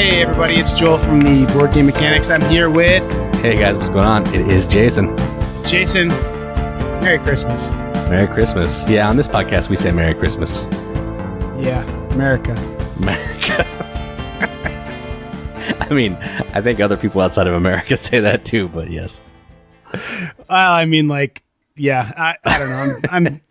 Hey everybody, it's Joel from the Board Game Mechanics. I'm here with... Hey guys, what's going on? It is Jason. Jason, Merry Christmas. Merry Christmas. Yeah, on this podcast we say Merry Christmas. Yeah, America. America. I mean, I think other people outside of America say that too, but yes. I don't know.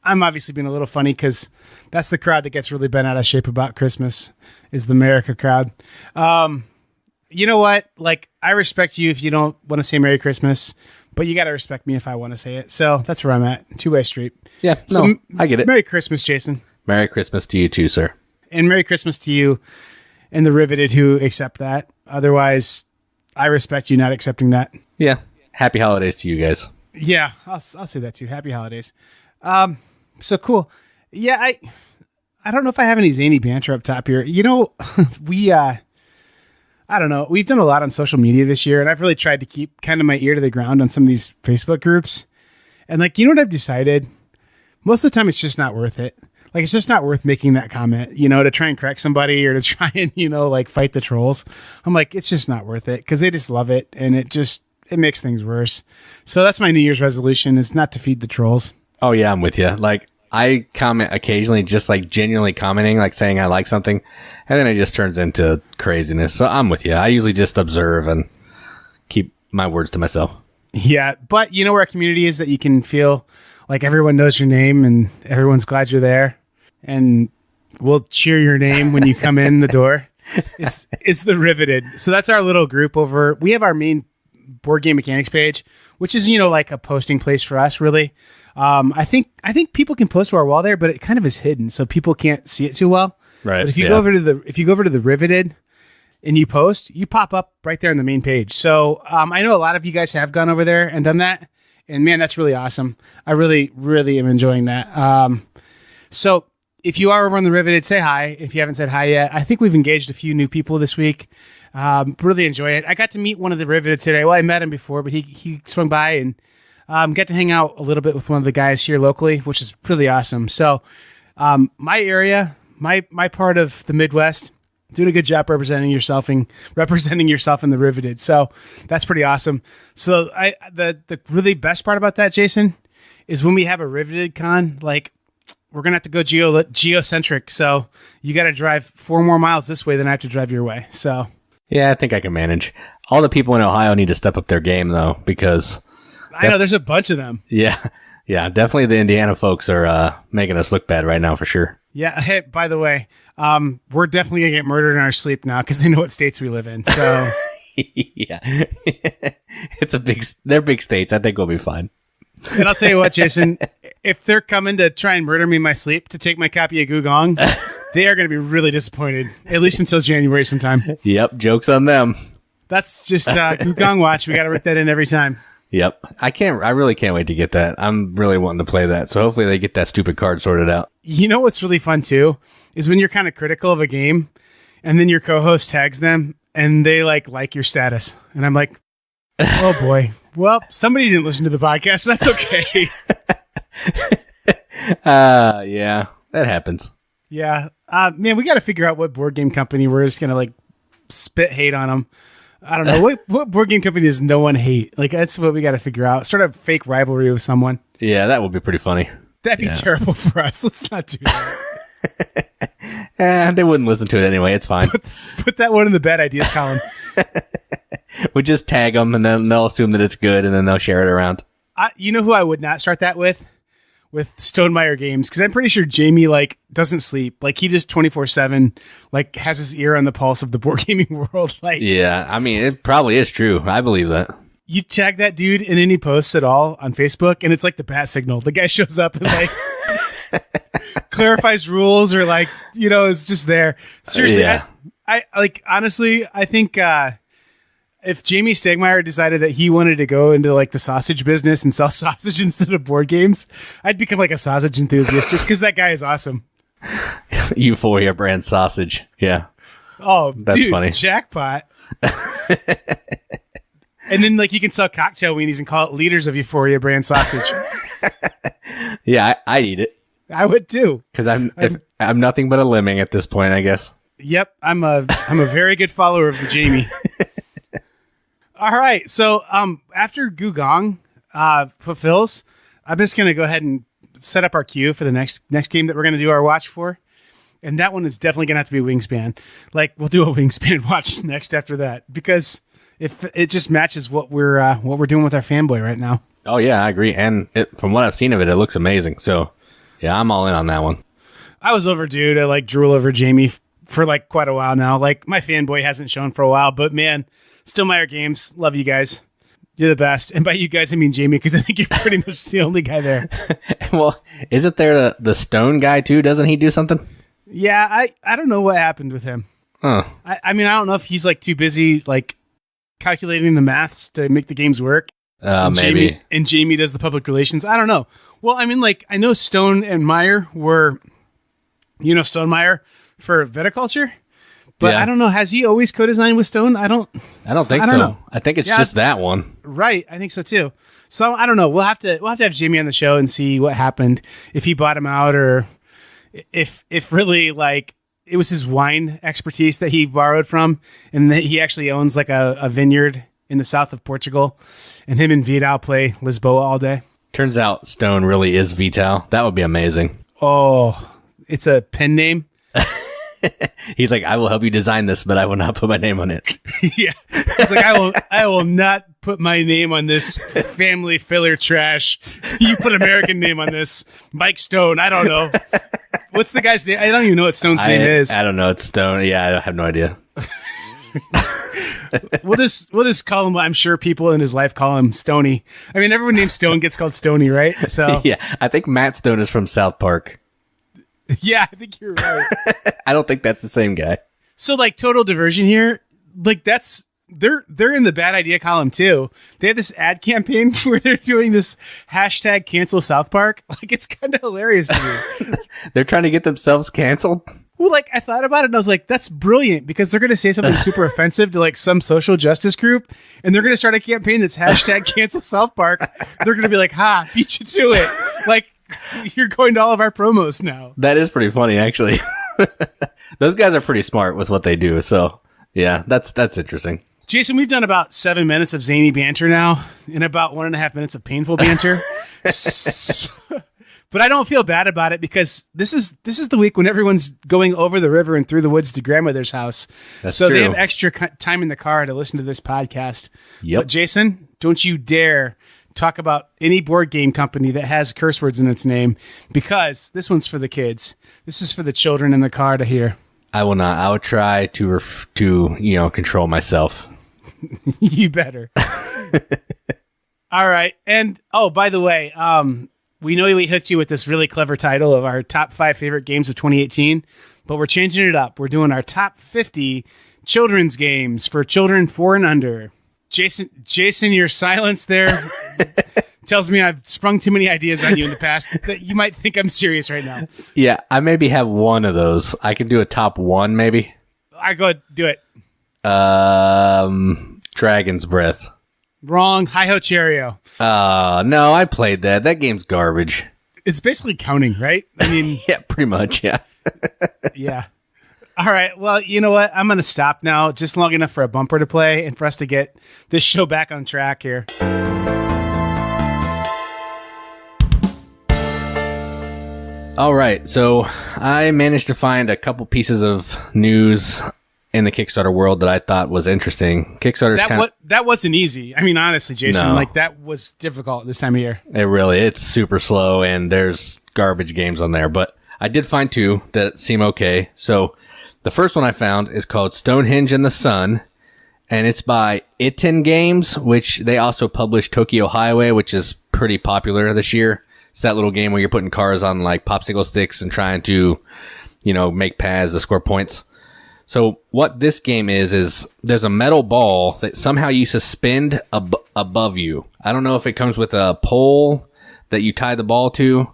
I'm obviously being a little funny because that's the crowd that gets really bent out of shape about Christmas is the America crowd. You know what? Like, I respect you if you don't want to say Merry Christmas, but you got to respect me if I want to say it. So that's where I'm at. Two-way street. Yeah, no, I get it. Merry Christmas, Jason. Merry Christmas to you too, sir. And Merry Christmas to you and the riveted who accept that. Otherwise, I respect you not accepting that. Yeah. Happy holidays to you guys. Yeah, I'll say that too. Happy holidays. So cool. Yeah, I don't know if I have any zany banter up top here. You know, I don't know. We've done a lot on social media this year, and I've really tried to keep kind of my ear to the ground on some of these Facebook groups. And like, you know what I've decided? Most of the time, it's just not worth it. Like, it's just not worth making that comment, you know, to try and correct somebody or to try and, you know, like fight the trolls. I'm like, it's just not worth it because they just love it, and it makes things worse. So that's my New Year's resolution, is not to feed the trolls. Oh yeah, I'm with you. Like, I comment occasionally, just like genuinely commenting, like saying I like something, and then it just turns into craziness. So I'm with you. I usually just observe and keep my words to myself. Yeah, but you know where our community is, that you can feel like everyone knows your name and everyone's glad you're there, and we'll cheer your name when you come in the door. It's the Riveted. So that's our little group over. We have our main Board Game Mechanics page, which is, you know, like a posting place for us, really. I think people can post to our wall there, but it kind of is hidden, so people can't see it too well. Right. But if you go over to the Riveted and you post, you pop up right there on the main page. So I know a lot of you guys have gone over there and done that, and man, that's really awesome. I really, really am enjoying that. So if you are over on the Riveted, say hi. If you haven't said hi yet, I think we've engaged a few new people this week. Really enjoy it. I got to meet one of the Riveted today. Well, I met him before, but he swung by and got to hang out a little bit with one of the guys here locally, which is really awesome. So my area, my part of the Midwest, doing a good job representing yourself in the Riveted. So that's pretty awesome. So the really best part about that, Jason, is when we have a Riveted con, like, we're going to have to go geocentric. So you got to drive 4 more miles this way than I have to drive your way. So yeah, I think I can manage. All the people in Ohio need to step up their game, though, because I know there's a bunch of them. Yeah, definitely the Indiana folks are making us look bad right now for sure. Yeah. Hey, by the way, we're definitely gonna get murdered in our sleep now because they know what states we live in. So yeah, they're big states. I think we'll be fine. And I'll tell you what, Jason, if they're coming to try and murder me in my sleep to take my copy of Gugong, they are going to be really disappointed, at least until January sometime. Yep, joke's on them. That's just Gugong Watch. We got to write that in every time. Yep. I really can't wait to get that. I'm really wanting to play that. So hopefully they get that stupid card sorted out. You know what's really fun too is when you're kind of critical of a game and then your co-host tags them and they like your status. And I'm like, oh boy. Well, somebody didn't listen to the podcast. So that's okay. Yeah, that happens. Yeah. Man, we got to figure out what board game company we're just going to like spit hate on them. I don't know. What board game company does no one hate? Like, that's what we got to figure out. Start a fake rivalry with someone. Yeah, that would be pretty funny. That'd be terrible for us. Let's not do that. They wouldn't listen to it anyway. It's fine. Put that one in the bad ideas column. We just tag them, and then they'll assume that it's good, and then they'll share it around. You know who I would not start that with? With Stonemaier Games, because I'm pretty sure Jamie doesn't sleep. Like, he just 24/7 has his ear on the pulse of the board gaming world. Yeah, I mean, it probably is true. I believe that. You tag that dude in any posts at all on Facebook, and it's like the bat signal. The guy shows up and clarifies rules or is just there. Seriously, yeah. I honestly, I think if Jamie Stegmaier decided that he wanted to go into the sausage business and sell sausage instead of board games, I'd become a sausage enthusiast just because that guy is awesome. Euphoria brand sausage. Yeah. Oh, that's dude, funny. Jackpot. And then you can sell cocktail weenies and call it liters of Euphoria brand sausage. Yeah, I'd eat it. I would too. Because I'm nothing but a lemming at this point, I guess. Yep, I'm a very good follower of the Jamie. All right, so after Gugong fulfills, I'm just gonna go ahead and set up our queue for the next game that we're gonna do our watch for, and that one is definitely gonna have to be Wingspan. Like we'll do a Wingspan watch next after that because if it just matches what we're doing with our fanboy right now. Oh yeah, I agree. And from what I've seen of it, it looks amazing. So yeah, I'm all in on that one. I was overdue to like drool over Jamie for like quite a while now. Like my fanboy hasn't shown for a while, but man, Stillmeyer Games, love you guys. You're the best. And by you guys, I mean Jamie, because I think you're pretty much the only guy there. Well, isn't there the Stone guy too? Doesn't he do something? Yeah, I don't know what happened with him. Huh. I mean, I don't know if he's like too busy like calculating the maths to make the games work. Maybe. Jamie does the public relations. I don't know. Well, I mean, like I know Stone and Meyer were, Stonemeyer for viticulture. But yeah. I don't know. Has he always co-designed with Stone? I don't think so. Know. I think it's just that one. Right. I think so too. So I don't know. We'll have to have Jamie on the show and see what happened. If he bought him out or if really like it was his wine expertise that he borrowed from and that he actually owns like a vineyard in the south of Portugal and him and Vital play Lisboa all day. Turns out Stone really is Vital. That would be amazing. Oh, it's a pen name. He's like, I will help you design this, but I will not put my name on it. Yeah. He's like, I will not put my name on this family filler trash. You put American name on this. Mike Stone. I don't know. What's the guy's name? I don't even know what Stone's name is. I don't know. It's Stone. Yeah, I have no idea. We'll just call him, I'm sure people in his life call him Stoney. I mean, everyone named Stone gets called Stoney, right? So yeah, I think Matt Stone is from South Park. Yeah, I think you're right. I don't think that's the same guy. So, like, total diversion here. Like, they're in the bad idea column too. They have this ad campaign where they're doing this hashtag cancel South Park. Like, it's kind of hilarious to me. They're trying to get themselves canceled. Well, like, I thought about it and I was like, that's brilliant because they're going to say something super offensive to like some social justice group and they're going to start a campaign that's hashtag cancel South Park. They're going to be like, ha, beat you to it. Like, you're going to all of our promos now. That is pretty funny, actually. Those guys are pretty smart with what they do. So, yeah, that's interesting. Jason, we've done about 7 minutes of zany banter now and about 1.5 minutes of painful banter. But I don't feel bad about it because this is the week when everyone's going over the river and through the woods to grandmother's house. That's so true. They have extra time in the car to listen to this podcast. Yep. But Jason, don't you dare talk about any board game company that has curse words in its name because this one's for the kids. This is for the children in the car to hear. I will not. I will try to control myself. You better. All right. And by the way, we know we hooked you with this really clever title of our top 5 favorite games of 2018, but we're changing it up. We're doing our top 50 children's games for children 4 and under. Jason, your silence there tells me I've sprung too many ideas on you in the past that you might think I'm serious right now. Yeah, I maybe have one of those. I can do a top 1 maybe. I go ahead, do it. Dragon's Breath. Wrong. Hi-Ho Cheerio. No, I played that. That game's garbage. It's basically counting, right? I mean... yeah, pretty much, yeah. Yeah. All right. Well, you know what? I'm going to stop now just long enough for a bumper to play and for us to get this show back on track here. All right. So I managed to find a couple pieces of news in the Kickstarter world that I thought was interesting. Kickstarter's that wasn't easy. I mean, honestly, Jason, No. like that was difficult this time of year. It's super slow and there's garbage games on there, but I did find 2 that seem okay. So the first one I found is called Stonehenge in the Sun, and it's by Itten Games, which they also published Tokyo Highway, which is pretty popular this year. It's that little game where you're putting cars on like popsicle sticks and trying to, make paths to score points. So what this game is there's a metal ball that somehow you suspend above you. I don't know if it comes with a pole that you tie the ball to,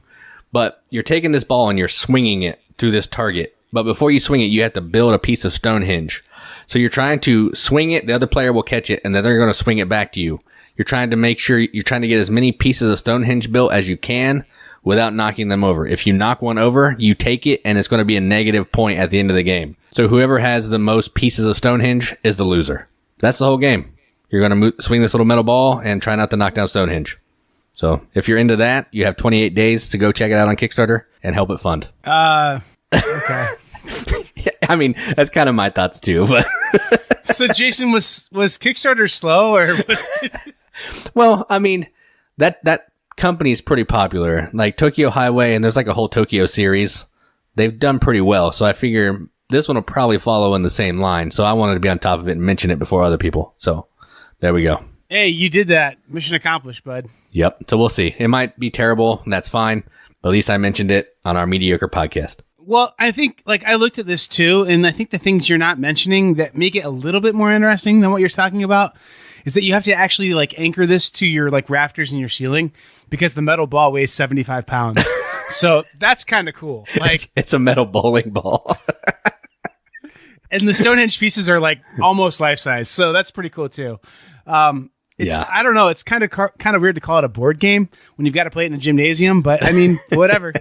but you're taking this ball and you're swinging it through this target. But before you swing it, you have to build a piece of Stonehenge. So you're trying to swing it, the other player will catch it, and then they're going to swing it back to you. You're trying to make sure you're trying to get as many pieces of Stonehenge built as you can without knocking them over. If you knock one over, you take it, and it's going to be a negative point at the end of the game. So whoever has the most pieces of Stonehenge is the loser. That's the whole game. You're going to swing this little metal ball and try not to knock down Stonehenge. So if you're into that, you have 28 days to go check it out on Kickstarter and help it fund. Okay. Yeah, I mean, that's kind of my thoughts too. But So Jason, was Kickstarter slow or was it? well, I mean, that company is pretty popular. Like Tokyo Highway, and there's like a whole Tokyo series. They've done pretty well. So I figure this one will probably follow in the same line. So I wanted to be on top of it and mention it before other people. So there we go. Hey, you did that. Mission accomplished, bud. Yep. So we'll see. It might be terrible. That's fine. But at least I mentioned it on our mediocre podcast. Well, I think, like, I looked at this too, and I think the things you're not mentioning that make it a little bit more interesting than what you're talking about is that you have to actually, like, anchor this to your, like, rafters in your ceiling because the metal ball weighs 75 pounds. So that's kind of cool. Like, it's a metal bowling ball. and the Stonehenge pieces are, like, almost life size. So that's pretty cool too. I don't know. It's kind of weird to call it a board game when you've got to play it in a gymnasium, but I mean, whatever.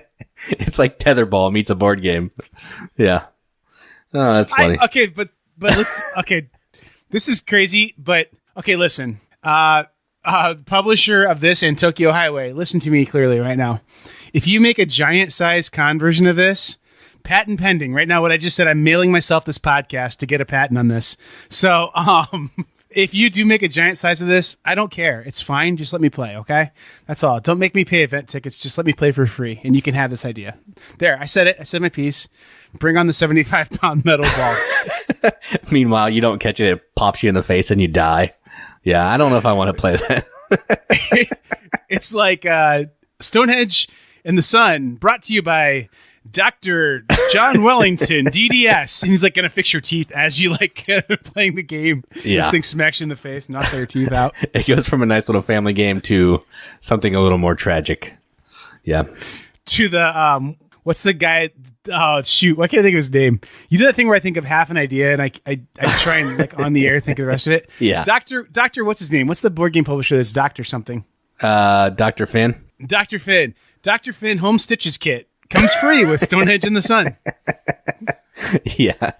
It's like tetherball meets a board game. Yeah. Oh, that's funny. But let's, okay. This is crazy, but okay, listen. Publisher of this and Tokyo Highway, listen to me clearly right now. If you make a giant size con version of this, patent pending. Right now, what I just said, I'm mailing myself this podcast to get a patent on this. So, if you do make a giant size of this, I don't care. It's fine. Just let me play, okay? That's all. Don't make me pay event tickets. Just let me play for free, and you can have this idea. There, I said it. I said my piece. Bring on the 75-pound metal ball. Meanwhile, you don't catch it. It pops you in the face, and you die. Yeah, I don't know if I want to play that. It's like Stonehenge in the Sun, brought to you by Dr. John Wellington, DDS. And he's like going to fix your teeth as you like playing the game. Yeah. This thing smacks you in the face, knocks all your teeth out. It goes from a nice little family game to something a little more tragic. Yeah. To the, what's the guy? Oh, shoot. Why can't I think of his name? You do that thing where I think of half an idea and I try and like on the air think of the rest of it. Yeah. Dr. What's his name? What's the board game publisher that's Dr. something? Dr. Finn. Dr. Finn. Dr. Finn Home Stitches Kit. Comes free with Stonehenge in the Sun. Yeah.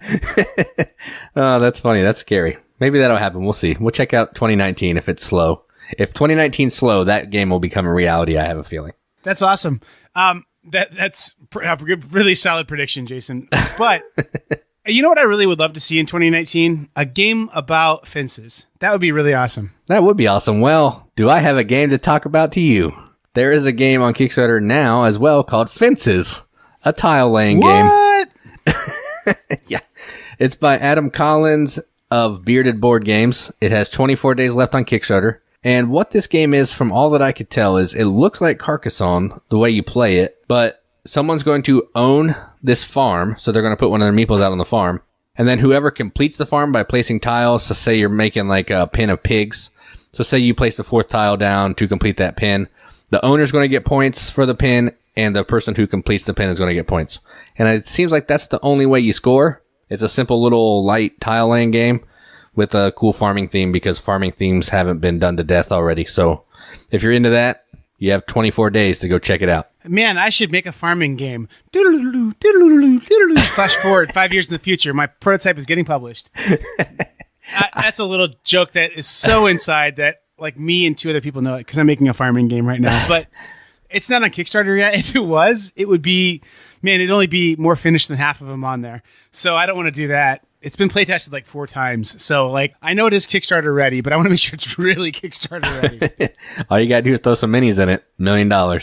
Oh, that's funny. That's scary. Maybe that'll happen. We'll see. We'll check out 2019 if it's slow. If 2019's slow, that game will become a reality, I have a feeling. That's awesome. That's a really solid prediction, Jason. But you know what I really would love to see in 2019? A game about fences. That would be really awesome. That would be awesome. Well, do I have a game to talk about to you? There is a game on Kickstarter now as well called Fences, a tile laying game. What? Yeah. It's by Adam Collins of Bearded Board Games. It has 24 days left on Kickstarter. And what this game is, from all that I could tell, is it looks like Carcassone, the way you play it, but someone's going to own this farm, so they're going to put one of their meeples out on the farm. And then whoever completes the farm by placing tiles, so say you're making like a pen of pigs. So say you place the fourth tile down to complete that pen. The owner's going to get points for the pin, and the person who completes the pin is going to get points. And it seems like that's the only way you score. It's a simple little light tile laying game with a cool farming theme, because farming themes haven't been done to death already. So if you're into that, you have 24 days to go check it out. Man, I should make a farming game. Flash forward 5 years in the future. My prototype is getting published. That's a little joke that is so inside that like me and two other people know it because I'm making a farming game right now. But it's not on Kickstarter yet. If it was, it would be, man, it'd only be more finished than half of them on there. So I don't want to do that. It's been play tested like 4 times. So like, I know it is Kickstarter ready, but I want to make sure it's really Kickstarter ready. All you got to do is throw some minis in it. $1 million.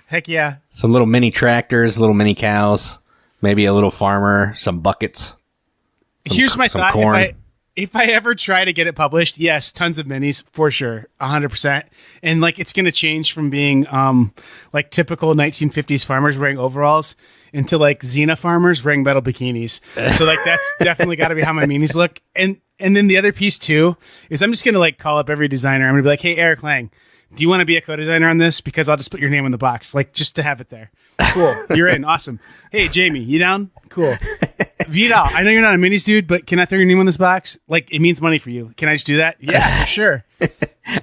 Heck yeah. Some little mini tractors, little mini cows, maybe a little farmer, some buckets. Here's my thought. Corn. If I ever try to get it published, yes, tons of minis for sure, 100%. And like, it's going to change from being like typical 1950s farmers wearing overalls into like Xena farmers wearing metal bikinis. So like, that's definitely got to be how my minis look. And then the other piece too is I'm just going to like call up every designer. I'm going to be like, hey, Eric Lang, do you want to be a co-designer on this? Because I'll just put your name in the box, like just to have it there. Cool. You're in. Awesome. Hey, Jamie, you down? Cool. Vidal, I know you're not a minis dude, but can I throw your name on this box? Like, it means money for you. Can I just do that? Yeah, for sure.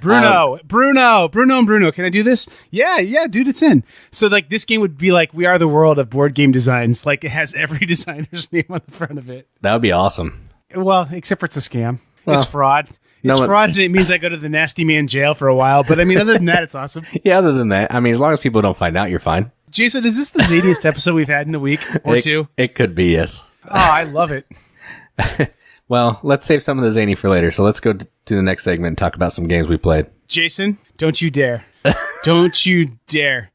Bruno, and Bruno. Can I do this? Yeah, dude, it's in. So, like, this game would be like We Are the World of board game designs. Like, it has every designer's name on the front of it. That would be awesome. Well, except for it's a scam. Well, it's fraud. It's fraud, and it means I go to the nasty man jail for a while. But, I mean, other than that, it's awesome. Yeah, other than that, I mean, as long as people don't find out, you're fine. Jason, is this the zaniest episode we've had in a week or two? It could be, yes. Oh, I love it. Well, let's save some of the zany for later. So let's go to the next segment and talk about some games we played. Jason, don't you dare. Don't you dare.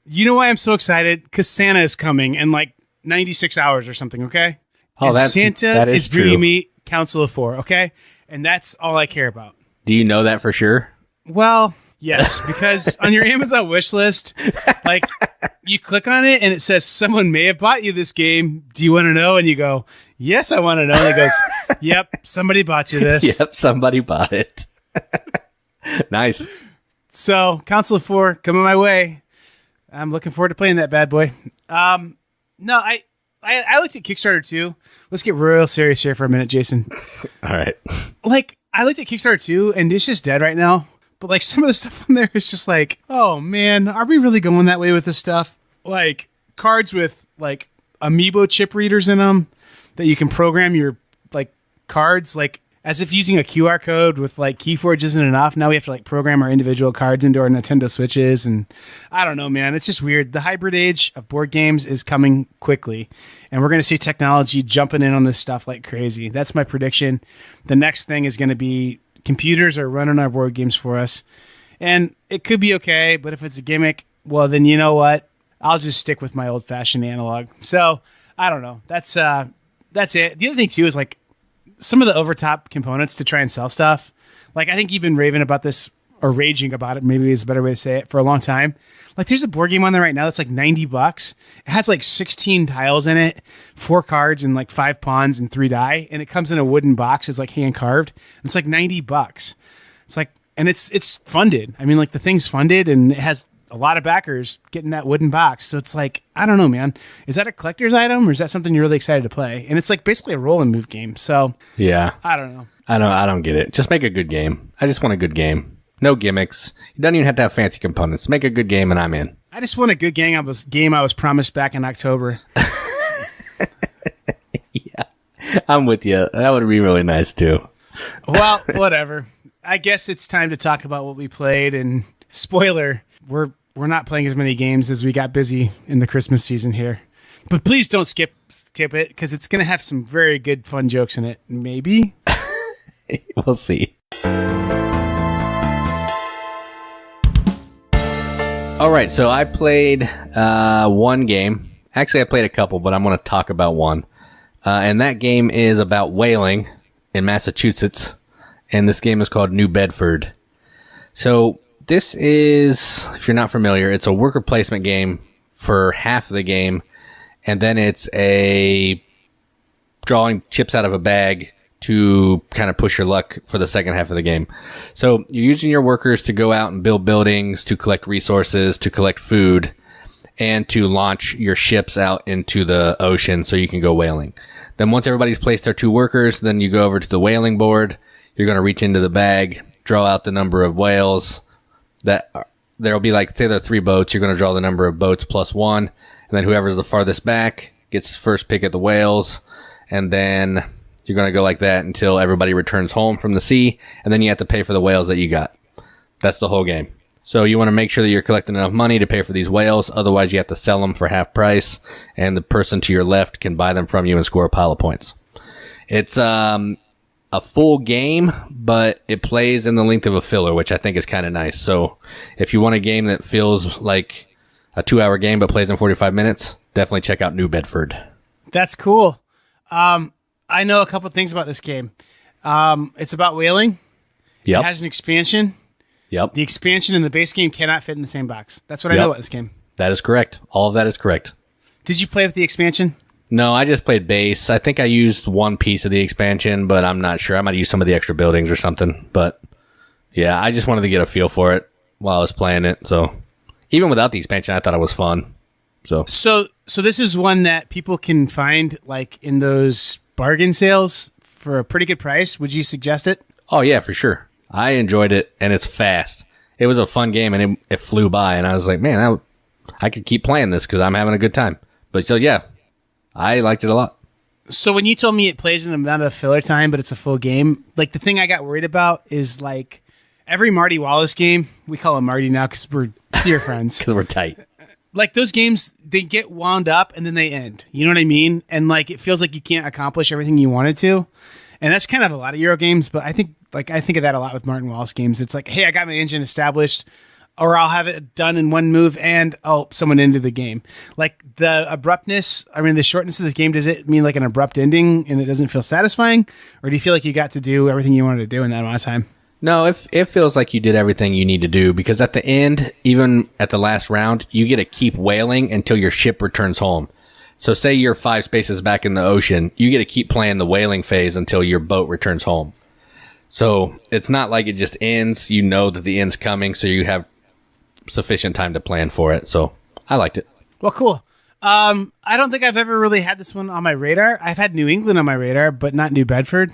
You know why I'm so excited? Because Santa is coming in like 96 hours or something, okay? Oh, and Santa is bringing true. me Council of Four, okay? And that's all I care about. Do you know that for sure? Well, yes, because on your Amazon wish list, like, you click on it and it says, someone may have bought you this game. Do you want to know? And you go, yes, I want to know. And it goes, yep, somebody bought you this. Yep, somebody bought it. Nice. So, Council of Four, coming my way. I'm looking forward to playing that bad boy. No, I looked at Kickstarter too. Let's get real serious here for a minute, Jason. All right. Like, I looked at Kickstarter too, and it's just dead right now. But, like, some of the stuff on there is just like, oh, man, are we really going that way with this stuff? Like, cards with, like, amiibo chip readers in them that you can program your, like, cards, like, as if using a QR code with, like, Keyforge isn't enough. Now we have to, like, program our individual cards into our Nintendo Switches, and I don't know, man. It's just weird. The hybrid age of board games is coming quickly, and we're going to see technology jumping in on this stuff like crazy. That's my prediction. The next thing is going to be computers are running our board games for us, and it could be okay, but if it's a gimmick, well, then you know what? I'll just stick with my old-fashioned analog. So, I don't know. That's it. The other thing, too, is, like, some of the over-top components to try and sell stuff. Like, I think you've been raving about this, or raging about it, maybe is a better way to say it, for a long time. Like, there's a board game on there right now that's like $90. It has like 16 tiles in it, 4 cards and like 5 pawns and 3 die, and it comes in a wooden box. It's like hand carved. It's like $90. It's like, and it's funded. I mean, like, the thing's funded, and it has a lot of backers getting that wooden box. So it's like, I don't know, man. Is that a collector's item, or is that something you're really excited to play? And it's like basically a roll and move game. So yeah, I don't know. I don't get it. Just make a good game. I just want a good game. No gimmicks. You don't even have to have fancy components. Make a good game and I'm in. I just want a good game. I was promised back in October. Yeah, I'm with you. That would be really nice too. Well, whatever. I guess it's time to talk about what we played. And spoiler, we're not playing as many games as we got busy in the Christmas season here. But please don't skip it, because it's going to have some very good, fun jokes in it. Maybe. We'll see. All right, so I played one game. Actually, I played a couple, but I'm going to talk about one. And that game is about whaling in Massachusetts. And this game is called New Bedford. So this is, if you're not familiar, it's a worker placement game for half of the game. And then it's a drawing chips out of a bag to kind of push your luck for the second half of the game. So you're using your workers to go out and build buildings, to collect resources, to collect food, and to launch your ships out into the ocean so you can go whaling. Then once everybody's placed their 2 workers, then you go over to the whaling board. You're going to reach into the bag, draw out the number of whales. There'll be, like, say there are 3 boats. You're going to draw the number of boats plus 1. And then whoever's the farthest back gets first pick at the whales. And then you're going to go like that until everybody returns home from the sea, and then you have to pay for the whales that you got. That's the whole game. So you want to make sure that you're collecting enough money to pay for these whales, otherwise you have to sell them for half price, and the person to your left can buy them from you and score a pile of points. It's a full game, but it plays in the length of a filler, which I think is kind of nice. So if you want a game that feels like a 2-hour game but plays in 45 minutes, definitely check out New Bedford. That's cool. I know a couple things about this game. It's about whaling. Yep. It has an expansion. Yep. The expansion and the base game cannot fit in the same box. That's what I know about this game. That is correct. All of that is correct. Did you play with the expansion? No, I just played base. I think I used one piece of the expansion, but I'm not sure. I might use some of the extra buildings or something. But yeah, I just wanted to get a feel for it while I was playing it. So even without the expansion, I thought it was fun. So So this is one that people can find like in those bargain sales for a pretty good price. Would you suggest it? Oh, yeah, for sure. I enjoyed it, and it's fast. It was a fun game, and it flew by, and I was like, man, I could keep playing this because I'm having a good time. But so, yeah, I liked it a lot. So when you told me it plays in not a filler time, but it's a full game, like the thing I got worried about is like every Marty Wallace game, we call him Marty now because we're dear friends. Because we're tight. Like those games, they get wound up and then they end. You know what I mean? And like it feels like you can't accomplish everything you wanted to. And that's kind of a lot of Euro games, but I think of that a lot with Martin Wallace games. It's like, hey, I got my engine established, or I'll have it done in one move and someone into the game. Like the abruptness, the shortness of this game, does it mean like an abrupt ending and it doesn't feel satisfying? Or do you feel like you got to do everything you wanted to do in that amount of time? No, it feels like you did everything you need to do, because at the end, even at the last round, you get to keep whaling until your ship returns home. So say you're 5 spaces back in the ocean, you get to keep playing the whaling phase until your boat returns home. So it's not like it just ends. You know that the end's coming, so you have sufficient time to plan for it. So I liked it. Well, cool. I don't think I've ever really had this one on my radar. I've had New England on my radar, but not New Bedford.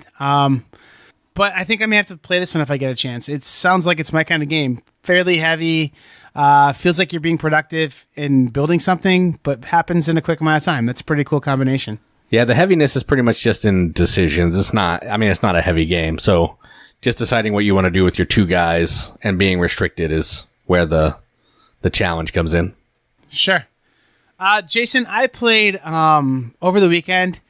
But I think I may have to play this one if I get a chance. It sounds like it's my kind of game. Fairly heavy. Feels like you're being productive in building something, but happens in a quick amount of time. That's a pretty cool combination. Yeah, the heaviness is pretty much just in decisions. It's not a heavy game. So just deciding what you want to do with your 2 guys and being restricted is where the challenge comes in. Sure. Jason, I played over the weekend.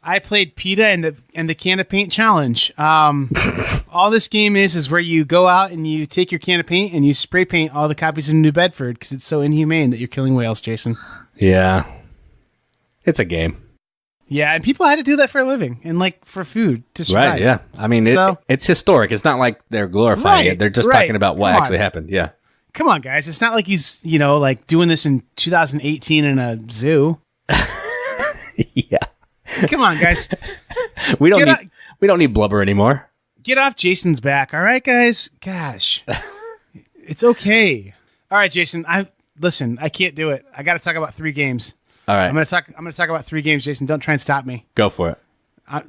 I played PETA and the can of paint challenge. All this game is where you go out and you take your can of paint and you spray paint all the copies of New Bedford because it's so inhumane that you're killing whales, Jason. Yeah. It's a game. Yeah, and people had to do that for a living and like for food to survive. Right, yeah. It's historic. It's not like they're glorifying it. They're just talking about what actually happened. Yeah. Come on, guys. It's not like he's, like doing this in 2018 in a zoo. Yeah. Come on, guys. We don't need blubber anymore. Get off Jason's back, all right, guys? Gosh. It's okay. All right, Jason. I can't do it. I got to talk about 3 games. All right. I'm going to talk about 3 games, Jason. Don't try and stop me. Go for it.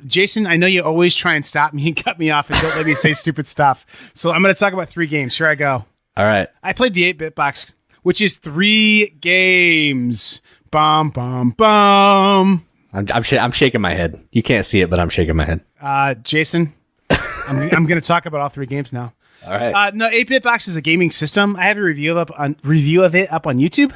Jason, I know you always try and stop me and cut me off and don't let me say stupid stuff. So I'm going to talk about 3 games. Here I go. All right. I played the 8-bit box, which is 3 games. Bum, bum, bum. I'm shaking my head. You can't see it, but I'm shaking my head. Jason, I'm going to talk about all 3 games now. All right. No, 8-bit box is a gaming system. I have a review of it up on YouTube.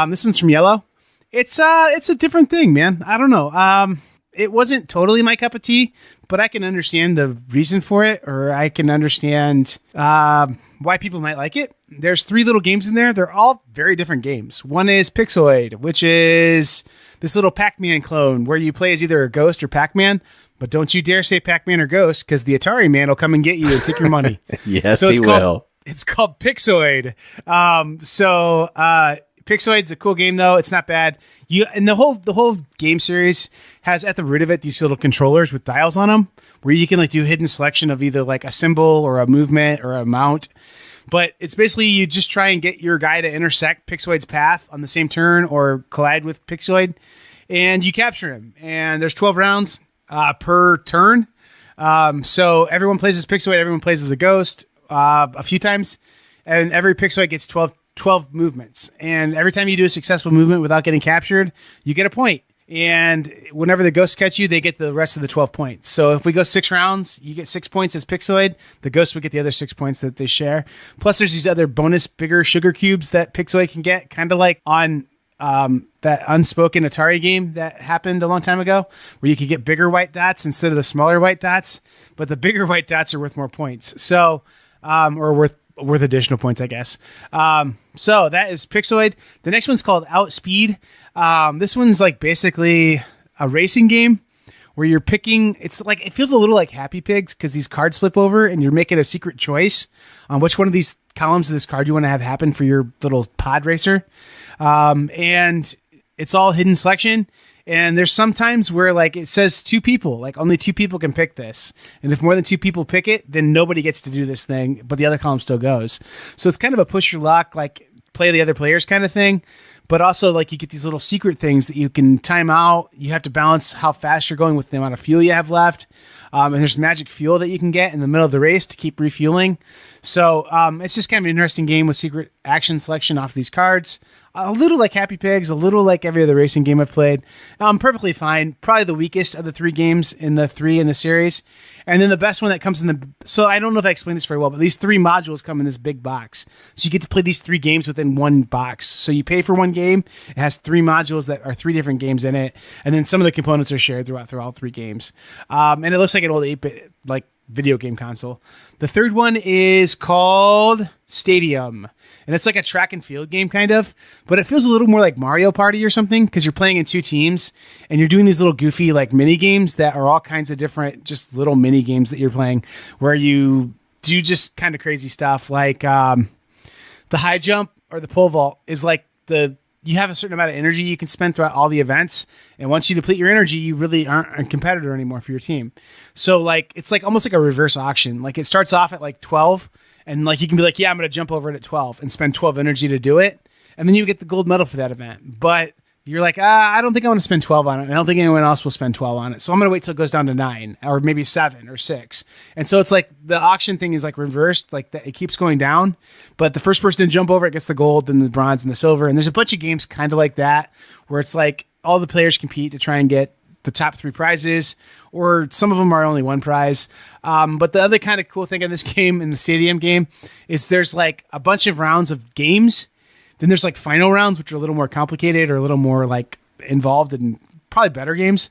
This one's from Yellow. It's a different thing, man. I don't know. It wasn't totally my cup of tea, but I can understand the reason for it, or I can understand why people might like it. There's 3 little games in there. They're all very different games. One is Pixeloid, which is this little Pac-Man clone where you play as either a ghost or Pac-Man. But don't you dare say Pac-Man or Ghost, because the Atari man will come and get you and take your money. Yes, he will. It's called Pixeloid. Pixeloid's a cool game, though. It's not bad. And the whole game series has at the root of it these little controllers with dials on them, where you can like do hidden selection of either like a symbol or a movement or a mount. But it's basically you just try and get your guy to intersect Pixeloid's path on the same turn or collide with Pixeloid, and you capture him. And there's 12 rounds per turn. So everyone plays as Pixeloid, everyone plays as a ghost a few times, and every Pixeloid gets 12 movements. And every time you do a successful movement without getting captured, you get a point. And whenever the ghosts catch you, they get the rest of the 12 points. So if we go 6 rounds, you get 6 points as Pixeloid. The ghosts would get the other 6 points that they share. Plus, there's these other bonus bigger sugar cubes that Pixeloid can get, kind of like on that unspoken Atari game that happened a long time ago, where you could get bigger white dots instead of the smaller white dots. But the bigger white dots are worth more points. So, or worth additional points, I guess. So that is Pixeloid. The next one's called Outspeed. This one's like basically a racing game where you're picking. It's like, it feels a little like Happy Pigs because these cards flip over and you're making a secret choice on which one of these columns of this card you want to have happen for your little pod racer. And it's all hidden selection. And there's sometimes where like it says 2 people, like only 2 people can pick this. And if more than 2 people pick it, then nobody gets to do this thing, but the other column still goes. So it's kind of a push your luck, like play the other players kind of thing. But also, like, you get these little secret things that you can time out. You have to balance how fast you're going with the amount of fuel you have left. And there's magic fuel that you can get in the middle of the race to keep refueling. So it's just kind of an interesting game with secret action selection off these cards. A little like Happy Pigs, a little like every other racing game I've played. Perfectly fine. Probably the weakest of the 3 games in the 3 in the series. And then the best one that comes in the... So I don't know if I explained this very well, but these 3 modules come in this big box. So you get to play these 3 games within one box. So you pay for one game. It has 3 modules that are 3 different games in it. And then some of the components are shared throughout all 3 games. And it looks like an old 8-bit like video game console. The third one is called Stadium. And it's like a track and field game kind of, but it feels a little more like Mario Party or something because you're playing in 2 teams and you're doing these little goofy like mini games that are all kinds of different, just little mini games that you're playing where you do just kind of crazy stuff. Like the high jump or the pole vault is like you have a certain amount of energy you can spend throughout all the events. And once you deplete your energy, you really aren't a competitor anymore for your team. So like, it's like almost like a reverse auction. Like it starts off at like 12 and like, you can be like, yeah, I'm going to jump over it at 12 and spend 12 energy to do it. And then you get the gold medal for that event. But you're like, I don't think I want to spend 12 on it. And I don't think anyone else will spend 12 on it. So I'm going to wait till it goes down to 9 or maybe 7 or 6. And so it's like the auction thing is like reversed, like that it keeps going down. But the first person to jump over it gets the gold, then the bronze and the silver. And there's a bunch of games kind of like that where it's like all the players compete to try and get the top 3 prizes, or some of them are only 1 prize. But the other kind of cool thing in this game, in the Stadium game, is there's like a bunch of rounds of games. Then there's like final rounds, which are a little more complicated or a little more like involved and probably better games.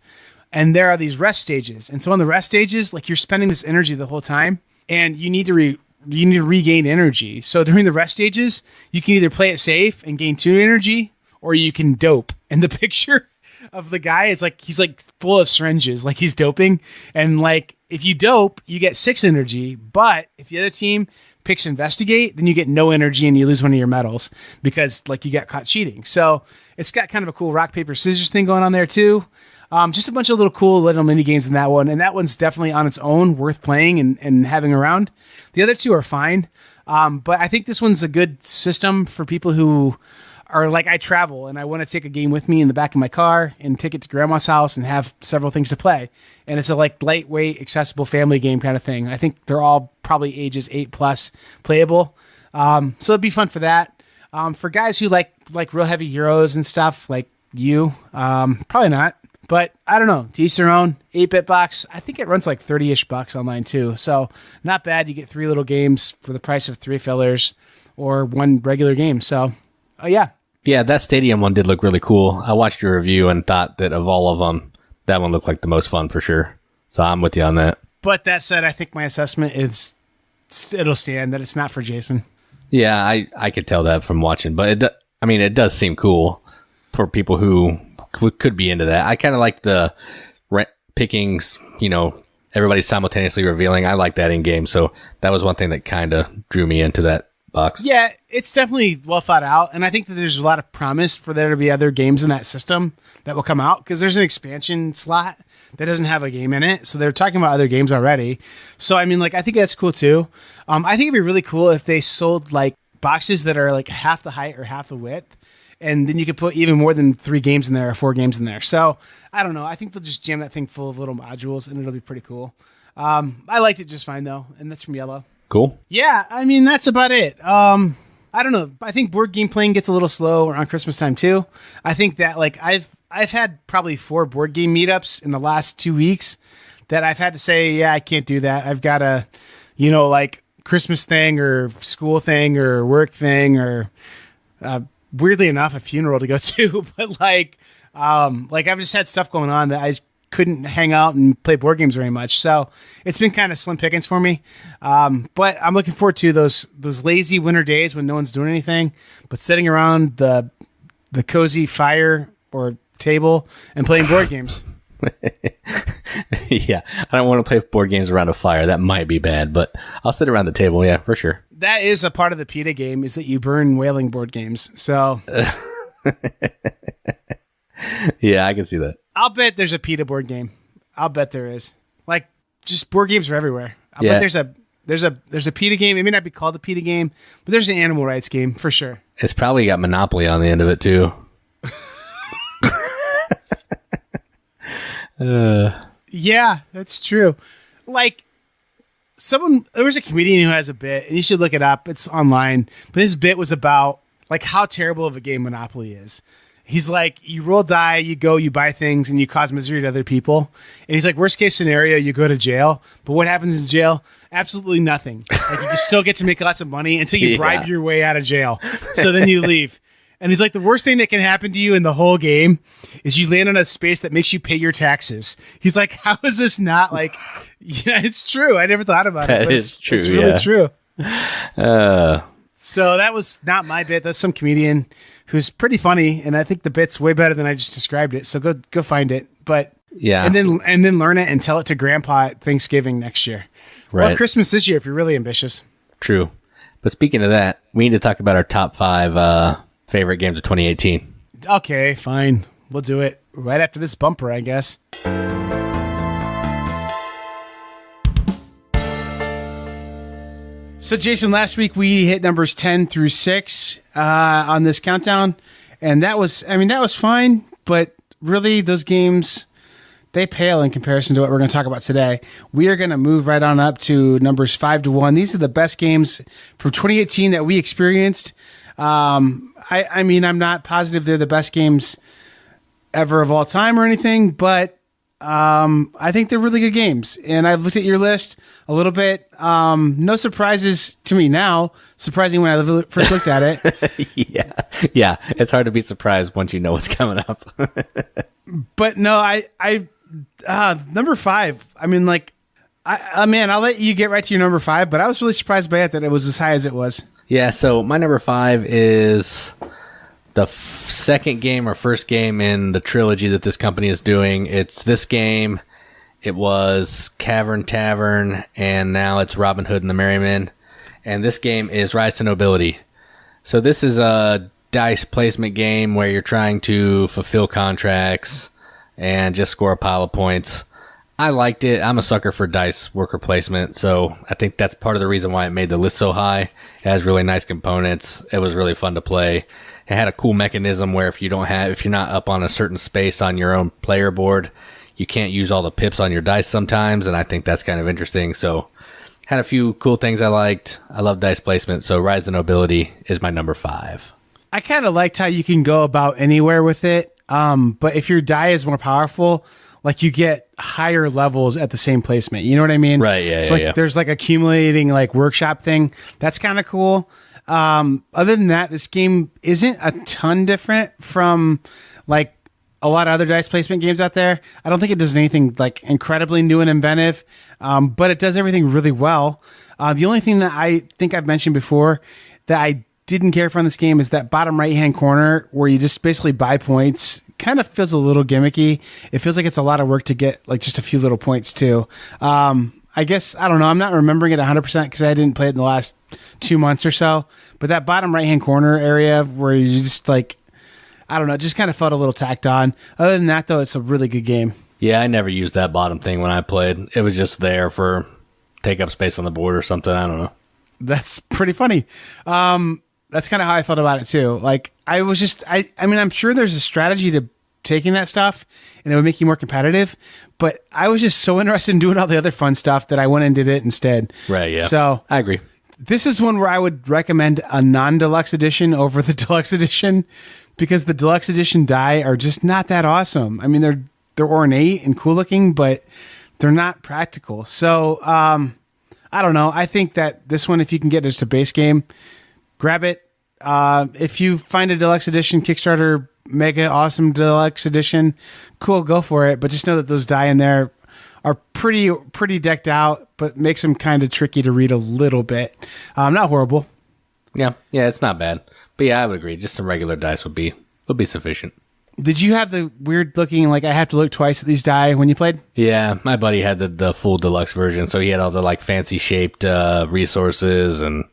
And there are these rest stages. And so on the rest stages, like you're spending this energy the whole time and you need to regain energy. So during the rest stages, you can either play it safe and gain 2 energy, or you can dope. And the picture of the guy is like, he's like full of syringes, like he's doping. And like, if you dope, you get 6 energy. But if the other team picks investigate, then you get no energy and you lose one of your medals because like you got caught cheating. So it's got kind of a cool rock, paper, scissors thing going on there too. Just a bunch of little cool little mini games in that one. And that one's definitely on its own worth playing and having around. The other 2 are fine. But I think this one's a good system for people who are like, I travel and I want to take a game with me in the back of my car and take it to grandma's house and have several things to play. And it's a like lightweight, accessible family game kind of thing. I think they're all probably ages 8+ playable. So it'd be fun for that. For guys who like real heavy Euros and stuff like you, probably not. But I don't know. To each their own. 8-bit box. I think it runs like $30-ish online too. So not bad. You get 3 little games for the price of 3 fillers or 1 regular game. So, yeah. Yeah, that Stadium one did look really cool. I watched your review and thought that of all of them, that one looked like the most fun for sure. So I'm with you on that. But that said, I think my assessment is it'll stand that it's not for Jason. Yeah, I could tell that from watching. But it does seem cool for people who could be into that. I kind of like the pickings, everybody's simultaneously revealing. I like that in game. So that was one thing that kind of drew me into that box. Yeah, it's definitely well thought out, and I think that there's a lot of promise for there to be other games in that system that will come out, because there's an expansion slot that doesn't have a game in it, so they're talking about other games already. So I think that's cool too. I think it'd be really cool if they sold like boxes that are like half the height or half the width, and then you could put even more than 3 games in there or 4 games in there. So I don't know, I think they'll just jam that thing full of little modules and it'll be pretty cool. I liked it just fine though, and that's from Yellow. Cool. Yeah, that's about it. I don't know. I think board game playing gets a little slow around Christmas time too. I think that like I've had probably 4 board game meetups in the last 2 weeks that I've had to say, yeah, I can't do that. I've got a, like Christmas thing or school thing or work thing or weirdly enough, a funeral to go to. But I've just had stuff going on that I couldn't hang out and play board games very much. So it's been kind of slim pickings for me. But I'm looking forward to those lazy winter days when no one's doing anything, but sitting around the cozy fire or table and playing board games. Yeah, I don't want to play board games around a fire. That might be bad, but I'll sit around the table. Yeah, for sure. That is a part of the PETA game, is that you burn whaling board games. So yeah, I can see that. I'll bet there's a PETA board game. I'll bet there is. Like, just board games are everywhere. I'll bet there's a There's a PETA game. It may not be called the PETA game, but there's an animal rights game for sure. It's probably got Monopoly on the end of it too. Yeah, that's true. Like there was a comedian who has a bit, and you should look it up. It's online, but his bit was about like how terrible of a game Monopoly is. He's like, you roll die, you go, you buy things, and you cause misery to other people. And he's like, worst case scenario, you go to jail. But what happens in jail? Absolutely nothing. Like you still get to make lots of money until you bribe your way out of jail. So then you leave. And he's like, the worst thing that can happen to you in the whole game is you land on a space that makes you pay your taxes. He's like, how is this not like, yeah, it's true. I never thought about it. That is true. It's really true. Uh, So that was not my bit. That's some comedian who's pretty funny, and I think the bit's way better than I just described it. So go find it. But yeah, and then learn it and tell it to Grandpa at Thanksgiving next year. Right. Or Christmas this year if you're really ambitious. True. But speaking of that, we need to talk about our top 5 favorite games of 2018. Okay, fine. We'll do it right after this bumper, I guess. So, Jason, last week we hit numbers 10 through 6 on this countdown, and that was fine, but really those games, they pale in comparison to what we're going to talk about today. We are going to move right on up to numbers 5 to 1. These are the best games from 2018 that we experienced. I'm not positive they're the best games ever of all time or anything, but I think they're really good games. And I've looked at your list a little bit. No surprises to me now. Surprising when I first looked at it. Yeah. It's hard to be surprised once you know what's coming up. But no, number 5. I mean, like, I'll let you get right to your number 5. But I was really surprised by it that it was as high as it was. Yeah. So my number 5 is the second game or first game in the trilogy that this company is doing. It's this game. It was Cavern Tavern, and now it's Robin Hood and the Merry Men. And this game is Rise to Nobility. So this is a dice placement game where you're trying to fulfill contracts and just score a pile of points. I liked it. I'm a sucker for dice worker placement, so I think that's part of the reason why it made the list so high. It has really nice components. It was really fun to play. It had a cool mechanism where if you're not up on a certain space on your own player board, you can't use all the pips on your dice sometimes, and I think that's kind of interesting. So had a few cool things I liked. I love dice placement, so Rise of Nobility is my number 5. I kind of liked how you can go about anywhere with it, but if your die is more powerful, like you get higher levels at the same placement. You know what I mean? Right, yeah, so there's like accumulating like workshop thing. That's kind of cool. Other than that, this game isn't a ton different from like a lot of other dice placement games out there. I don't think it does anything like incredibly new and inventive, but it does everything really well. The only thing that I think I've mentioned before that I didn't care for on this game is that bottom right-hand corner where you just basically buy points. Kind of feels a little gimmicky. It feels like it's a lot of work to get like just a few little points too. I guess, I don't know. I'm not remembering it 100% because I didn't play it in the last 2 months or so. But that bottom right-hand corner area where you just like, I don't know, it just kind of felt a little tacked on. Other than that, though, it's a really good game. Yeah, I never used that bottom thing when I played. It was just there for take up space on the board or something. I don't know. That's pretty funny. That's kind of how I felt about it too. Like I was just, I mean, I'm sure there's a strategy to taking that stuff and it would make you more competitive, but I was just so interested in doing all the other fun stuff that I went and did it instead. Right. Yeah. So I agree. This is one where I would recommend a non-deluxe edition over the deluxe edition because the deluxe edition die are just not that awesome. I mean, they're ornate and cool looking, but they're not practical. So, I don't know. I think that this one, if you can get just a base game, grab it. If you find a deluxe edition, Kickstarter, mega awesome deluxe edition, cool, go for it. But just know that those die in there are pretty decked out, but makes them kind of tricky to read a little bit. Not horrible. Yeah, it's not bad. But yeah, I would agree. Just some regular dice would be sufficient. Did you have the weird looking, like I have to look twice at these die when you played? Yeah, my buddy had the full deluxe version, so he had all the like fancy shaped resources and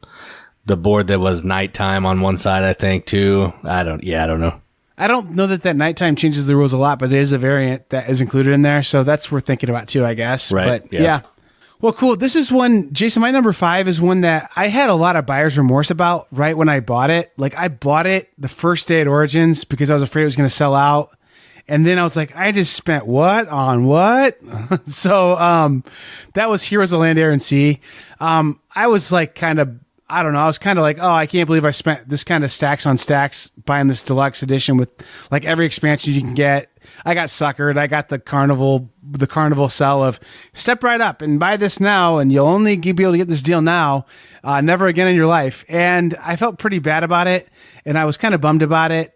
the board that was nighttime on one side, I think, too. I don't know. I don't know that nighttime changes the rules a lot, but it is a variant that is included in there, so that's worth thinking about too, I guess. Right. But yeah. Well, cool. This is one, Jason, my number 5 is one that I had a lot of buyer's remorse about right when I bought it. Like, I bought it the first day at Origins because I was afraid it was going to sell out. And then I was like, I just spent what on what? So that was Heroes of Land, Air, and Sea. I was like kind of, I don't know. I was kind of like, oh, I can't believe I spent this kind of stacks on stacks buying this deluxe edition with like every expansion you can get. I got suckered. I got the carnival sell of step right up and buy this now, and you'll only be able to get this deal now, never again in your life. And I felt pretty bad about it, and I was kind of bummed about it.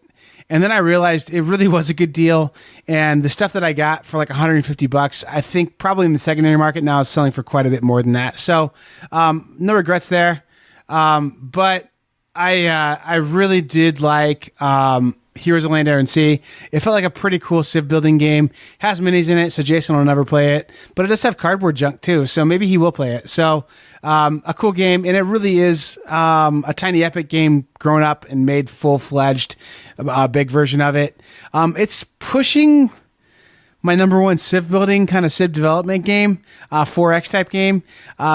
And then I realized it really was a good deal, and the stuff that I got for like $150, I think probably in the secondary market now is selling for quite a bit more than that. So no regrets there. But I really did like Heroes of Land, Air, and Sea. It felt like a pretty cool civ building game. Has minis in it, so Jason will never play it. But it does have cardboard junk too, so maybe he will play it. So a cool game, and it really is a tiny epic game grown up and made full-fledged, big version of it. It's pushing my number one civ building kind of civ development game, 4X type game,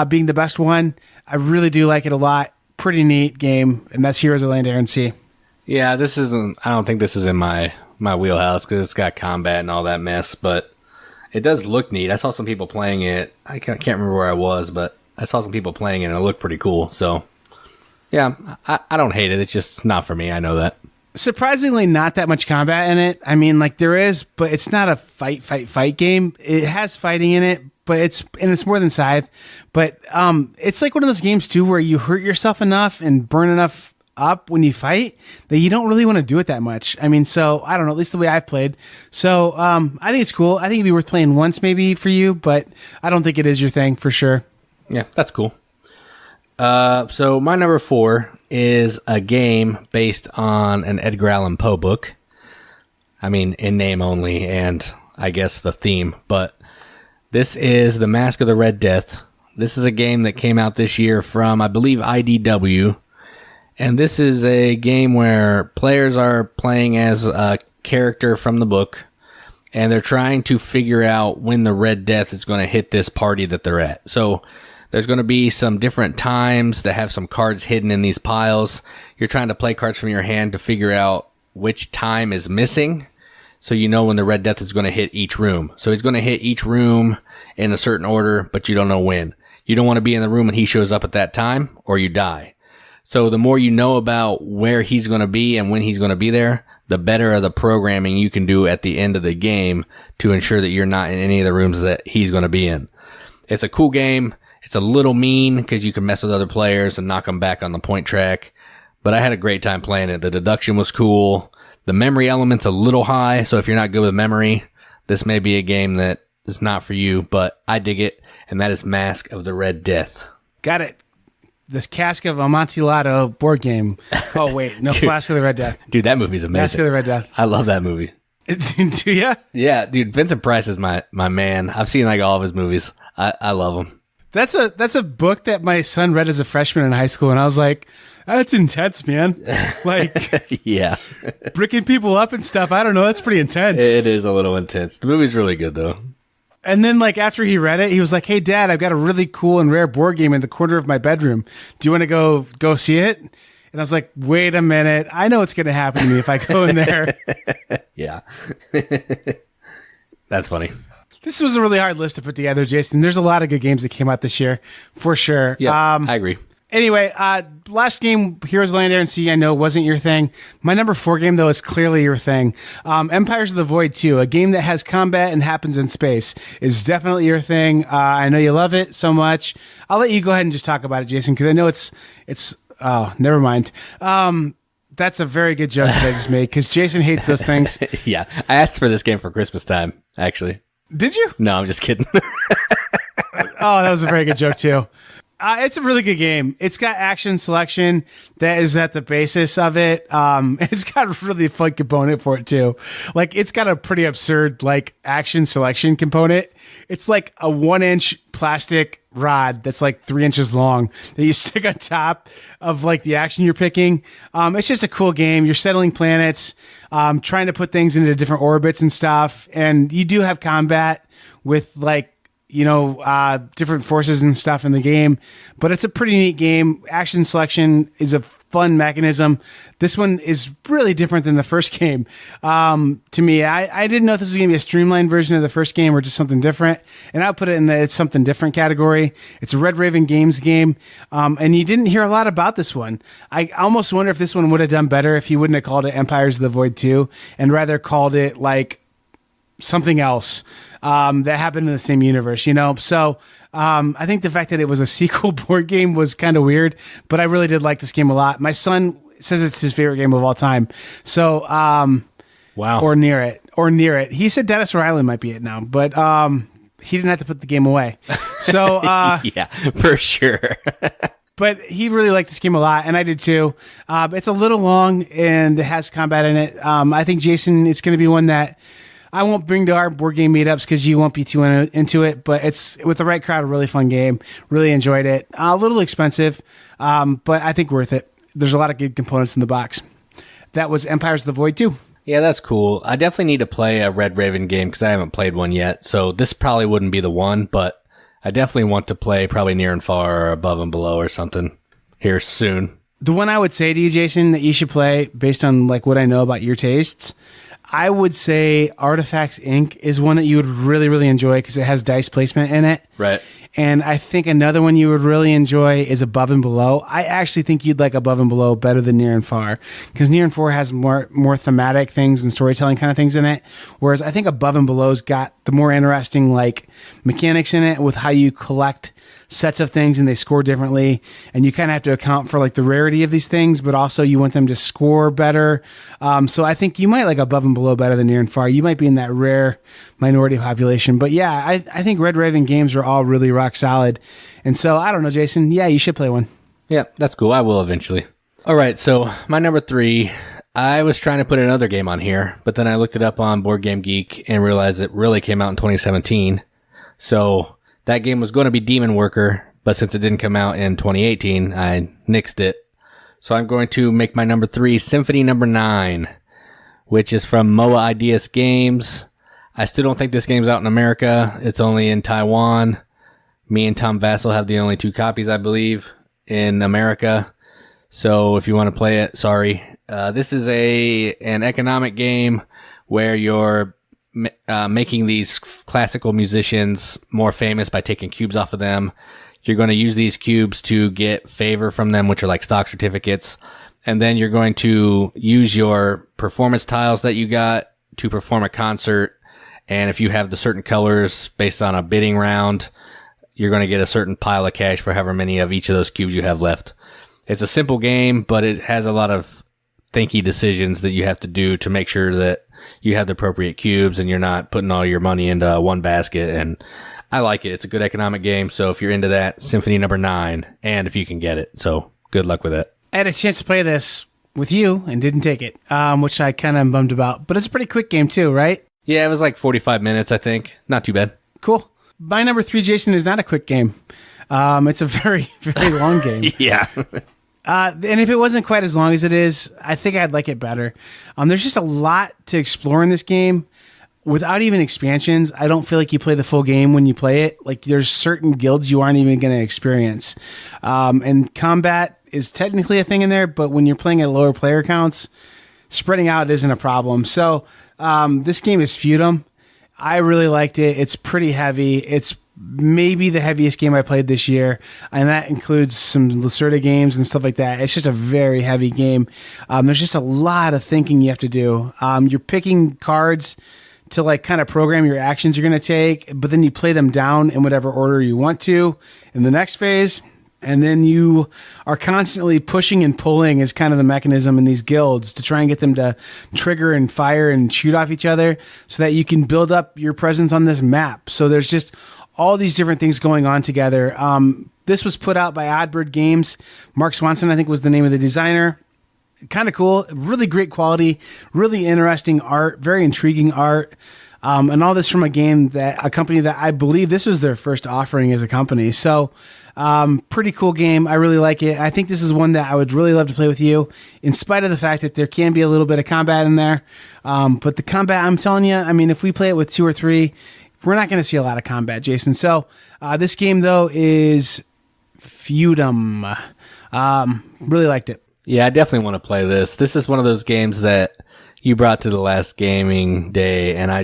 being the best one. I really do like it a lot. Pretty neat game, and that's Heroes of Land, Air, and Sea. Yeah, this isn't. I don't think this is in my wheelhouse because it's got combat and all that mess. But it does look neat. I saw some people playing it. I can't remember where I was, but I saw some people playing it and it looked pretty cool. So yeah, I don't hate it. It's just not for me. I know that. Surprisingly, not that much combat in it. I mean, like there is, but it's not a fight game. It has fighting in it, but it's more than Scythe. But it's like one of those games too where you hurt yourself enough and burn enough up when you fight that you don't really want to do it that much. I mean, so I don't know, at least the way I've played. So I think it's cool. I think it'd be worth playing once maybe for you, but I don't think it is your thing for sure. Yeah, that's cool. So my number 4 is a game based on an Edgar Allan Poe book. I mean, in name only, and I guess the theme, but this is The Masque of the Red Death. This is a game that came out this year from, I believe, IDW. And this is a game where players are playing as a character from the book, and they're trying to figure out when the Red Death is going to hit this party that they're at. So there's going to be some different times that have some cards hidden in these piles. You're trying to play cards from your hand to figure out which time is missing, so you know when the Red Death is going to hit each room. So he's going to hit each room in a certain order, but you don't know when. You don't want to be in the room when he shows up at that time, or you die. So the more you know about where he's going to be and when he's going to be there, the better of the programming you can do at the end of the game to ensure that you're not in any of the rooms that he's going to be in. It's a cool game. It's a little mean because you can mess with other players and knock them back on the point track. But I had a great time playing it. The deduction was cool. The memory element's a little high, so if you're not good with memory, this may be a game that is not for you, but I dig it, and that is Masque of the Red Death. Got it. This Cask of Amontillado board game. Oh, wait. No, Flask of the Red Death. Dude, that movie's amazing. Mask of the Red Death. I love that movie. Do ya? Yeah, dude, Vincent Price is my man. I've seen like all of his movies. I love him. That's a book that my son read as a freshman in high school, and I was like, that's intense, man. Like, yeah. bricking people up and stuff. I don't know. That's pretty intense. It is a little intense. The movie's really good, though. And then, like, after he read it, he was like, hey, Dad, I've got a really cool and rare board game in the corner of my bedroom. Do you want to go see it? And I was like, wait a minute. I know what's going to happen to me if I go in there. Yeah. That's funny. This was a really hard list to put together, Jason. There's a lot of good games that came out this year, for sure. Yeah, I agree. Anyway, last game, Heroes of Land, Air, and Sea, I know wasn't your thing. My number 4 game, though, is clearly your thing. Empires of the Void 2, a game that has combat and happens in space, is definitely your thing. I know you love it so much. I'll let you go ahead and just talk about it, Jason, because I know it's. Oh, never mind. That's a very good joke that I just made, because Jason hates those things. Yeah, I asked for this game for Christmas time, actually. Did you? No, I'm just kidding. Oh, that was a very good joke, too. It's a really good game. It's got action selection that is at the basis of it. It's got a really fun component for it too. Like it's got a pretty absurd like action selection component. It's like a 1-inch plastic rod that's like 3 inches long that you stick on top of like the action you're picking. It's just a cool game. You're settling planets, trying to put things into different orbits and stuff. And you do have combat with like different forces and stuff in the game, but it's a pretty neat game. Action selection is a fun mechanism. This one is really different than the first game. To me, I didn't know if this was going to be a streamlined version of the first game or just something different, and I would put it in the it's something different category. It's a Red Raven Games game, and you didn't hear a lot about this one. I almost wonder if this one would have done better if he wouldn't have called it Empires of the Void 2 and rather called it like something else that happened in the same universe, So I think the fact that it was a sequel board game was kind of weird, but I really did like this game a lot. My son says it's his favorite game of all time. So, wow. Or near it. He said Dinosaur Island might be it now, but he didn't have to put the game away. So, yeah, for sure. But he really liked this game a lot, and I did too. It's a little long, and it has combat in it. I think, Jason, it's going to be one that I won't bring to our board game meetups because you won't be too into it, but it's with the right crowd, a really fun game. Really enjoyed it. A little expensive, but I think worth it. There's a lot of good components in the box. That was Empires of the Void 2. Yeah, that's cool. I definitely need to play a Red Raven game because I haven't played one yet, so this probably wouldn't be the one, but I definitely want to play probably Near and Far or Above and Below or something here soon. The one I would say to you, Jason, that you should play based on like what I know about your tastes, I would say Artifacts Inc. is one that you would really, really enjoy because it has dice placement in it. Right. And I think another one you would really enjoy is Above and Below. I actually think you'd like Above and Below better than Near and Far because Near and Far has more thematic things and storytelling kind of things in it. Whereas I think Above and Below's got the more interesting like mechanics in it with how you collect sets of things and they score differently, and you kind of have to account for like the rarity of these things, but also you want them to score better. So I think you might like Above and Below better than Near and Far. You might be in that rare minority population, but yeah, I think Red Raven games are all really rock solid. And so I don't know, Jason. Yeah, you should play one. Yeah, that's cool. I will eventually. All right, so my number 3, I was trying to put another game on here, but then I looked it up on Board Game Geek and realized it really came out in 2017. So that game was going to be Demon Worker, but since it didn't come out in 2018, I nixed it. So I'm going to make my number 3 Symphony number 9, which is from Moa Ideas Games. I still don't think this game's out in America. It's only in Taiwan. Me and Tom Vassell have the only 2 copies, I believe, in America. So if you want to play it, sorry. This is an economic game where you're making these classical musicians more famous by taking cubes off of them. You're going to use these cubes to get favor from them, which are like stock certificates. And then you're going to use your performance tiles that you got to perform a concert. And if you have the certain colors based on a bidding round, you're going to get a certain pile of cash for however many of each of those cubes you have left. It's a simple game, but it has a lot of thinky decisions that you have to do to make sure that you have the appropriate cubes and you're not putting all your money into one basket. And I like it. It's a good economic game. So if you're into that, Symphony number 9, and if you can get it. So good luck with it. I had a chance to play this with you and didn't take it, which I kind of bummed about. But it's a pretty quick game too, right? Yeah, it was like 45 minutes, I think. Not too bad. Cool. My number 3, Jason, is not a quick game. It's a very, very long game. Yeah. And if it wasn't quite as long as it is, I think I'd like it better. There's just a lot to explore in this game. Without even expansions, I don't feel like you play the full game when you play it. Like there's certain guilds you aren't even going to experience. And combat is technically a thing in there, but when you're playing at lower player counts, spreading out isn't a problem. So this game is Feudum. I really liked it. It's pretty heavy. It's maybe the heaviest game I played this year, and that includes some Lacerda games and stuff like that. It's just a very heavy game. There's just a lot of thinking you have to do. You're picking cards to like kind of program your actions you're going to take, but then you play them down in whatever order you want to in the next phase. And then you are constantly pushing and pulling as kind of the mechanism in these guilds to try and get them to trigger and fire and shoot off each other so that you can build up your presence on this map. So there's just all these different things going on together. This was put out by Oddbird Games. Mark Swanson, I think, was the name of the designer. Kind of cool, really great quality, really interesting art, very intriguing art. And all this from a company that I believe this was their first offering as a company. So pretty cool game. I really like it. I think this is one that I would really love to play with you, in spite of the fact that there can be a little bit of combat in there. But the combat, I'm telling you, I mean, if we play it with 2 or 3, we're not going to see a lot of combat, Jason. So this game, though, is Feudum. Really liked it. Yeah, I definitely want to play this. This is one of those games that you brought to the last gaming day, and I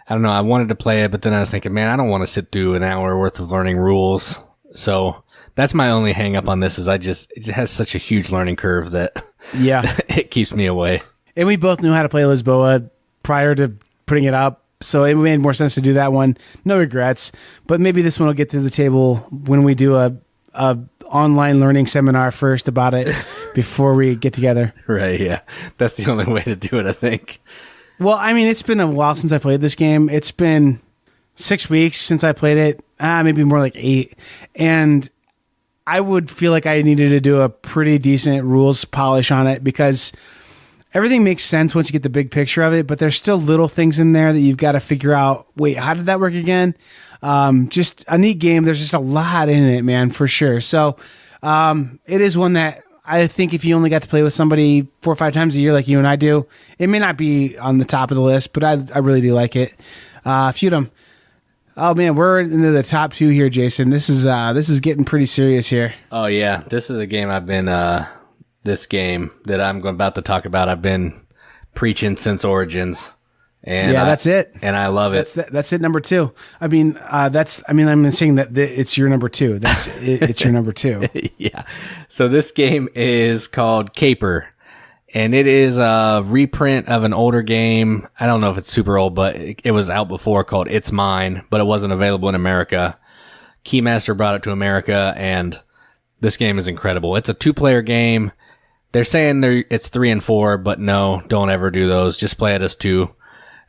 don't know, I wanted to play it, but then I was thinking, man, I don't want to sit through an hour worth of learning rules. So that's my only hang up on this is it just has such a huge learning curve that it keeps me away. And we both knew how to play Lisboa prior to putting it up, so it made more sense to do that one. No regrets, but maybe this one will get to the table when we do a online learning seminar first about it before we get together. Right, yeah. That's the only way to do it, I think. Well, I mean, it's been a while since I played this game. It's been 6 weeks since I played it, maybe more like 8. And I would feel like I needed to do a pretty decent rules polish on it because everything makes sense once you get the big picture of it, but there's still little things in there that you've got to figure out, wait, how did that work again? Just a neat game. There's just a lot in it, man, for sure. So it is one that I think if you only got to play with somebody 4 or 5 times a year like you and I do, it may not be on the top of the list, but I really do like it. Feudum. Oh man, we're into the top 2 here, Jason. This is getting pretty serious here. Oh yeah, this is a game this game that I'm about to talk about, I've been preaching since Origins. And that's it. And I love it. That's it. Number 2. I mean, I'm saying that it's your number 2. It's your number 2. Yeah. So this game is called Caper, and it is a reprint of an older game. I don't know if it's super old, but it was out before, called It's Mine, but it wasn't available in America. Keymaster brought it to America, and this game is incredible. It's a 2-player game. They're saying it's 3 and 4, but no, don't ever do those. Just play it as 2.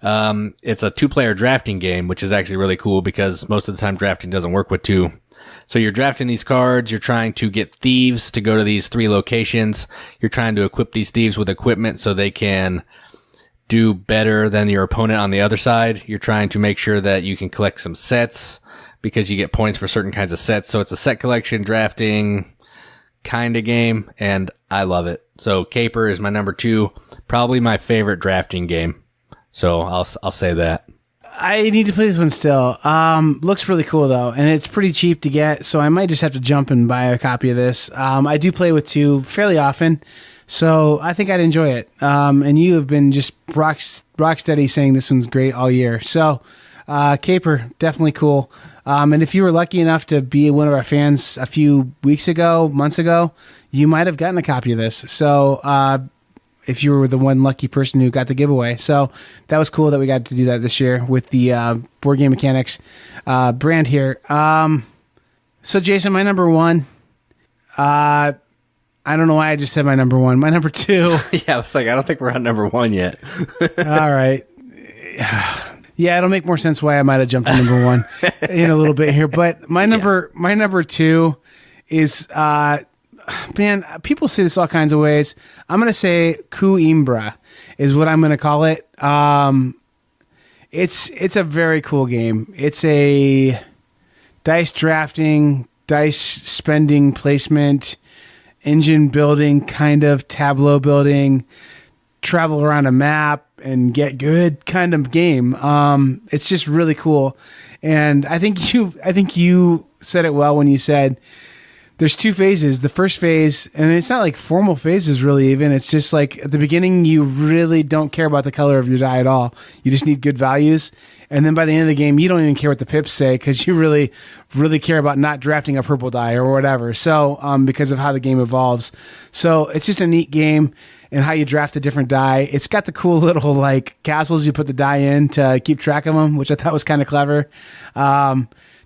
It's a 2-player drafting game, which is actually really cool because most of the time drafting doesn't work with 2. So you're drafting these cards, you're trying to get thieves to go to these 3 locations. You're trying to equip these thieves with equipment so they can do better than your opponent on the other side. You're trying to make sure that you can collect some sets because you get points for certain kinds of sets. So it's a set collection drafting kind of game, and I love it. So Caper is my number 2, probably my favorite drafting game. So I'll say that. I need to play this one still. Looks really cool though, and it's pretty cheap to get, so I might just have to jump and buy a copy of this. I do play with 2 fairly often, so I think I'd enjoy it. And you have been just rock steady saying this one's great all year. So Caper, definitely cool. And if you were lucky enough to be one of our fans a few months ago, you might have gotten a copy of this. So if you were the one lucky person who got the giveaway. So that was cool that we got to do that this year with the Board Game Mechanics brand here. So Jason, my number 1, I don't know why I just said my number 1. My number 2. Yeah, I was like, I don't think we're on number 1 yet. All right. Yeah, it'll make more sense why I might have jumped to number 1 in a little bit here. But my number 2 is, man, people say this all kinds of ways. I'm going to say Coimbra is what I'm going to call it. It's a very cool game. It's a dice drafting, dice spending placement, engine building, kind of tableau building, travel around a map and get good kind of game. It's just really cool. And I think you said it well when you said there's 2 phases. The first phase, and it's not like formal phases really even. It's just like at the beginning, you really don't care about the color of your die at all. You just need good values. And then by the end of the game, you don't even care what the pips say because you really, really care about not drafting a purple die or whatever. So because of how the game evolves. So it's just a neat game and how you draft the different die. It's got the cool little like castles you put the die in to keep track of them, which I thought was kind of clever.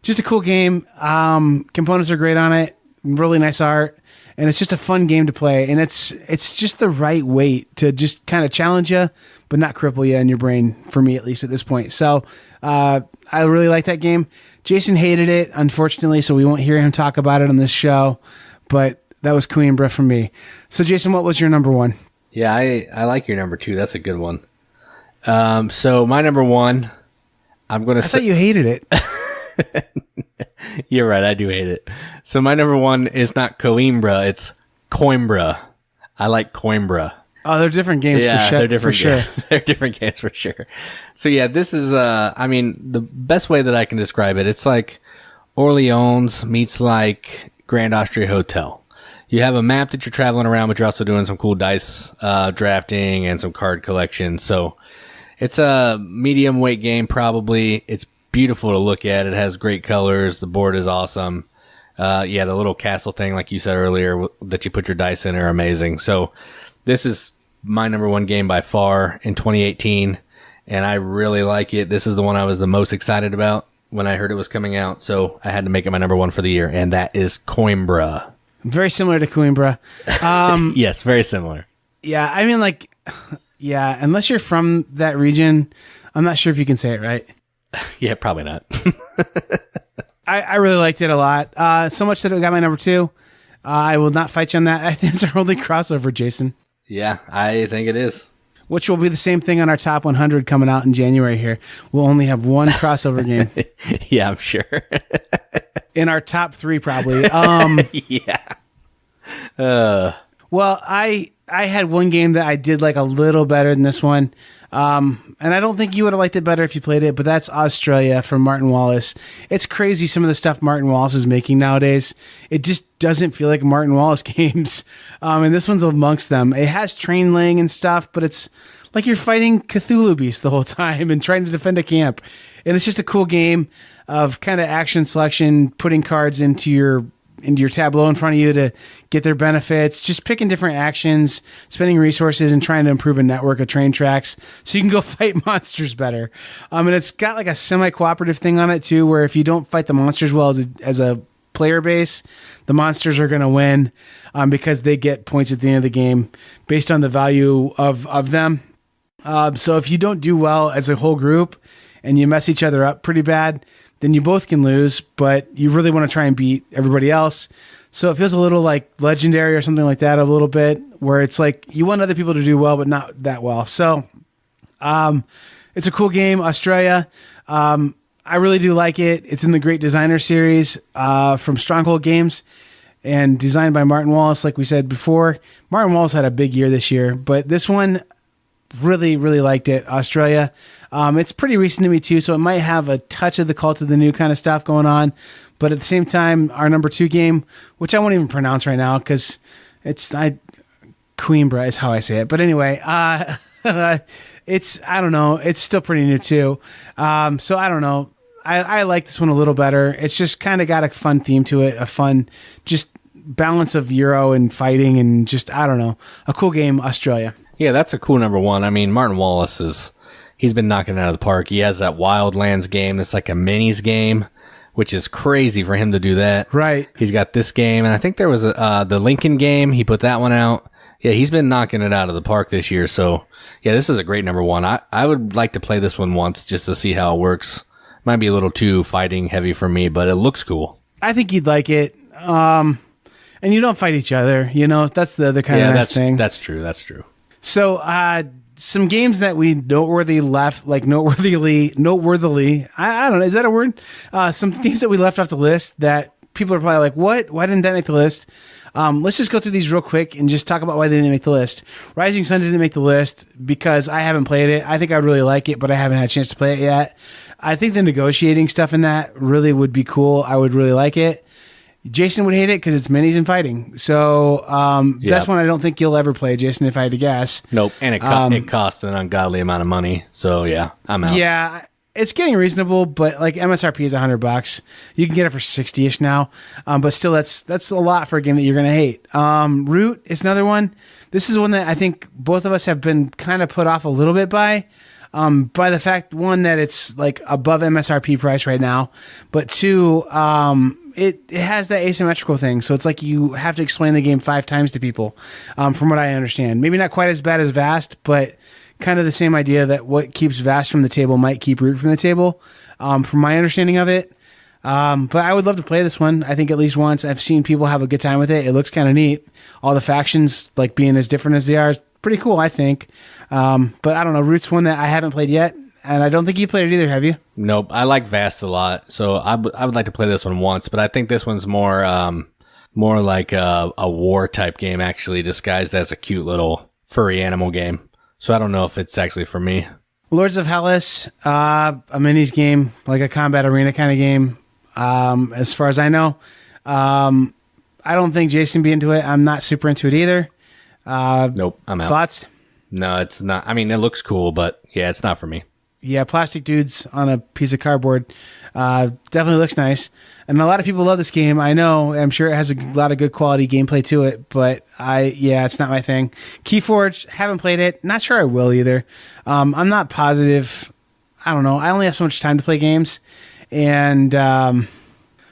Just a cool game. Components are great on it. Really nice art, and it's just a fun game to play, and it's just the right weight to just kind of challenge you but not cripple you in your brain, for me at least at this point. So I really like that game. Jason hated it, unfortunately, so we won't hear him talk about it on this show, but that was Coimbra for me. So Jason, what was your number 1? Yeah, I like your number 2. That's a good one. So my number 1, I'm going to say... I thought you hated it. You're right, I do hate it. So my number 1 is not Coimbra, it's Coimbra. I like Coimbra. Oh, they're different games they're different for sure. They're different games for sure. So yeah, this is the best way that I can describe it, it's like Orleans meets like Grand Austria Hotel. You have a map that you're traveling around, but you're also doing some cool dice drafting and some card collection. So it's a medium weight game probably. It's beautiful to look at. It has great colors. The board is awesome. The little castle thing, like you said earlier, that you put your dice in are amazing. So this is my number one game by far in 2018, and I really like it. This is the one I was the most excited about when I heard it was coming out, so I had to make it my number one for the year, and that is Coimbra. Very similar to Coimbra. Yes, very similar. Yeah, I mean, like, yeah, unless you're from that region, I'm not sure if you can say it right. Yeah, probably not. I really liked it a lot. So much that it got my number two. I will not fight you on that. I think it's our only crossover, Jason. Yeah, I think it is. Which will be the same thing on our top 100 coming out in January here. We'll only have one crossover game. Yeah, I'm sure. In our top three, probably. Yeah. Well, I had one game that I did like a little better than this one. And I don't think you would have liked it better if you played it, but that's AuZtralia from Martin Wallace. It's crazy some of the stuff Martin Wallace is making nowadays. It just doesn't feel like Martin Wallace games. And this one's amongst them. It has train laying and stuff, but it's like you're fighting Cthulhu beasts the whole time and trying to defend a camp. And it's just a cool game of kind of action selection, putting cards into your tableau in front of you to get their benefits, just picking different actions, spending resources, and trying to improve a network of train tracks so you can go fight monsters better. And it's got like a semi-cooperative thing on it too, where if you don't fight the monsters well as a player base, the monsters are going to win because they get points at the end of the game based on the value of them. So if you don't do well as a whole group and you mess each other up pretty bad, then you both can lose, but you really want to try and beat everybody else. So it feels a little like Legendary or something like that, a little bit, where it's like you want other people to do well, but not that well. So it's a cool game, AuZtralia. I really do like it. It's in the Great Designer series from Stronghold Games and designed by Martin Wallace, like we said before. Martin Wallace had a big year this year, but this one, really, really liked it, AuZtralia. It's pretty recent to me too, so it might have a touch of the Cult of the New kind of stuff going on. But at the same time, our number two game, which I won't even pronounce right now because Coimbra is how I say it. But anyway, I don't know. It's still pretty new too. So I don't know. I like this one a little better. It's just kind of got a fun theme to it, a fun just balance of Euro and fighting and just, I don't know, a cool game, AuZtralia. Yeah, that's a cool number one. I mean, Martin Wallace he's been knocking it out of the park. He has that Wildlands game that's like a minis game, which is crazy for him to do that. Right. He's got this game, and I think there was the Lincoln game. He put that one out. Yeah, he's been knocking it out of the park this year. So, yeah, this is a great number one. I would like to play this one once just to see how it works. Might be a little too fighting heavy for me, but it looks cool. I think you'd like it. And you don't fight each other. You know, that's the other kind of nice thing. That's true. That's true. So, some games that we noteworthily, I don't know, is that a word? Some games that we left off the list that people are probably like, what? Why didn't that make the list? Let's just go through these real quick and just talk about why they didn't make the list. Rising Sun didn't make the list because I haven't played it. I think I'd really like it, but I haven't had a chance to play it yet. I think the negotiating stuff in that really would be cool. I would really like it. Jason would hate it because it's minis and fighting. So that's one I don't think you'll ever play, Jason, if I had to guess. Nope. And it costs an ungodly amount of money. So, yeah, I'm out. Yeah, it's getting reasonable, but like MSRP is $100. You can get it for 60-ish now. But still, that's a lot for a game that you're going to hate. Root is another one. This is one that I think both of us have been kind of put off a little bit by the fact, one, that it's like above MSRP price right now, but two, it has that asymmetrical thing. So it's like you have to explain the game 5 times to people, from what I understand. Maybe not quite as bad as Vast, but kind of the same idea that what keeps Vast from the table might keep Root from the table, from my understanding of it. But I would love to play this one. I think at least once. I've seen people have a good time with it. It looks kind of neat. All the factions like being as different as they are is pretty cool, I think. But I don't know. Root's one that I haven't played yet, and I don't think you played it either, have you? Nope. I like Vast a lot, so I would like to play this one once, but I think this one's more like a war type game, actually, disguised as a cute little furry animal game. So I don't know if it's actually for me. Lords of Hellas, a minis game, like a combat arena kind of game. As far as I know, I don't think Jason be into it. I'm not super into it either. Nope, I'm out. Thoughts? No, it's not. I mean, it looks cool, but yeah, it's not for me. Yeah, plastic dudes on a piece of cardboard. Definitely looks nice. And a lot of people love this game. I know. I'm sure it has a lot of good quality gameplay to it, but it's not my thing. Keyforge, haven't played it. Not sure I will either. I'm not positive. I don't know. I only have so much time to play games. And I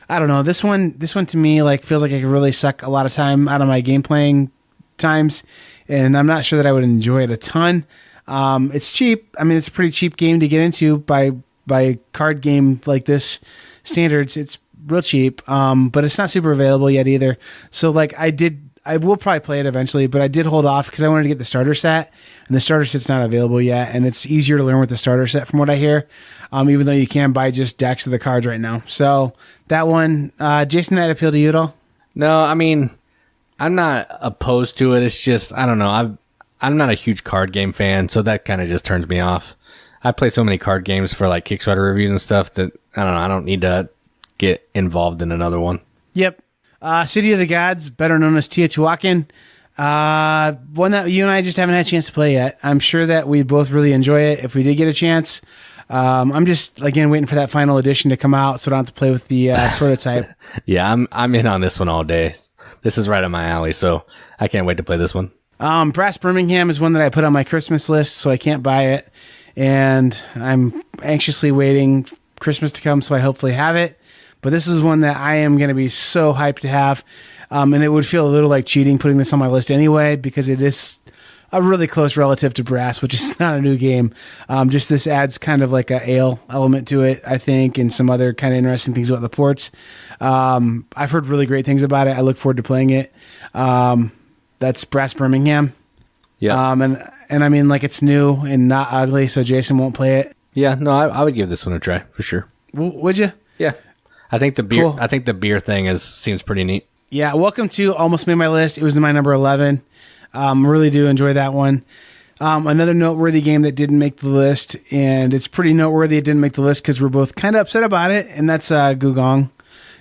don't know. This one to me feels like it could really suck a lot of time out of my game playing times. And I'm not sure that I would enjoy it a ton. It's cheap. I mean, it's a pretty cheap game to get into by a card game like this standards. It's real cheap, but it's not super available yet either. So I will probably play it eventually, but I did hold off because I wanted to get the starter set, and the starter set's not available yet, and it's easier to learn with the starter set from what I hear, even though you can buy just decks of the cards right now. So that one, Jason, that appeal to you at all? No, I mean, I'm not opposed to it. It's just, I don't know. I'm not a huge card game fan, so that kind of just turns me off. I play so many card games for Kickstarter reviews and stuff that, I don't know, I don't need to get involved in another one. Yep. City of the Gods, better known as Teotihuacan. One that you and I just haven't had a chance to play yet. I'm sure that we both really enjoy it if we did get a chance. I'm just, again, waiting for that final edition to come out so I don't have to play with the prototype. Yeah, I'm in on this one all day. This is right up my alley, so I can't wait to play this one. Brass Birmingham is one that I put on my Christmas list, so I can't buy it. And I'm anxiously waiting Christmas to come, so I hopefully have it. But this is one that I am going to be so hyped to have. And it would feel a little like cheating putting this on my list anyway, because it is a really close relative to Brass, which is not a new game. Just this adds kind of like a ale element to it, I think, and some other kind of interesting things about the ports. I've heard really great things about it. I look forward to playing it. That's Brass Birmingham. Yeah. And I mean, it's new and not ugly, so Jason won't play it. Yeah, no, I would give this one a try for sure. Would you? Yeah. I think the beer. Cool. I think the beer thing seems pretty neat. Yeah, Welcome to almost made my list. It was in my number 11. Really do enjoy that one. Another noteworthy game that didn't make the list, and it's pretty noteworthy it didn't make the list because we're both kind of upset about it, and that's Gugong.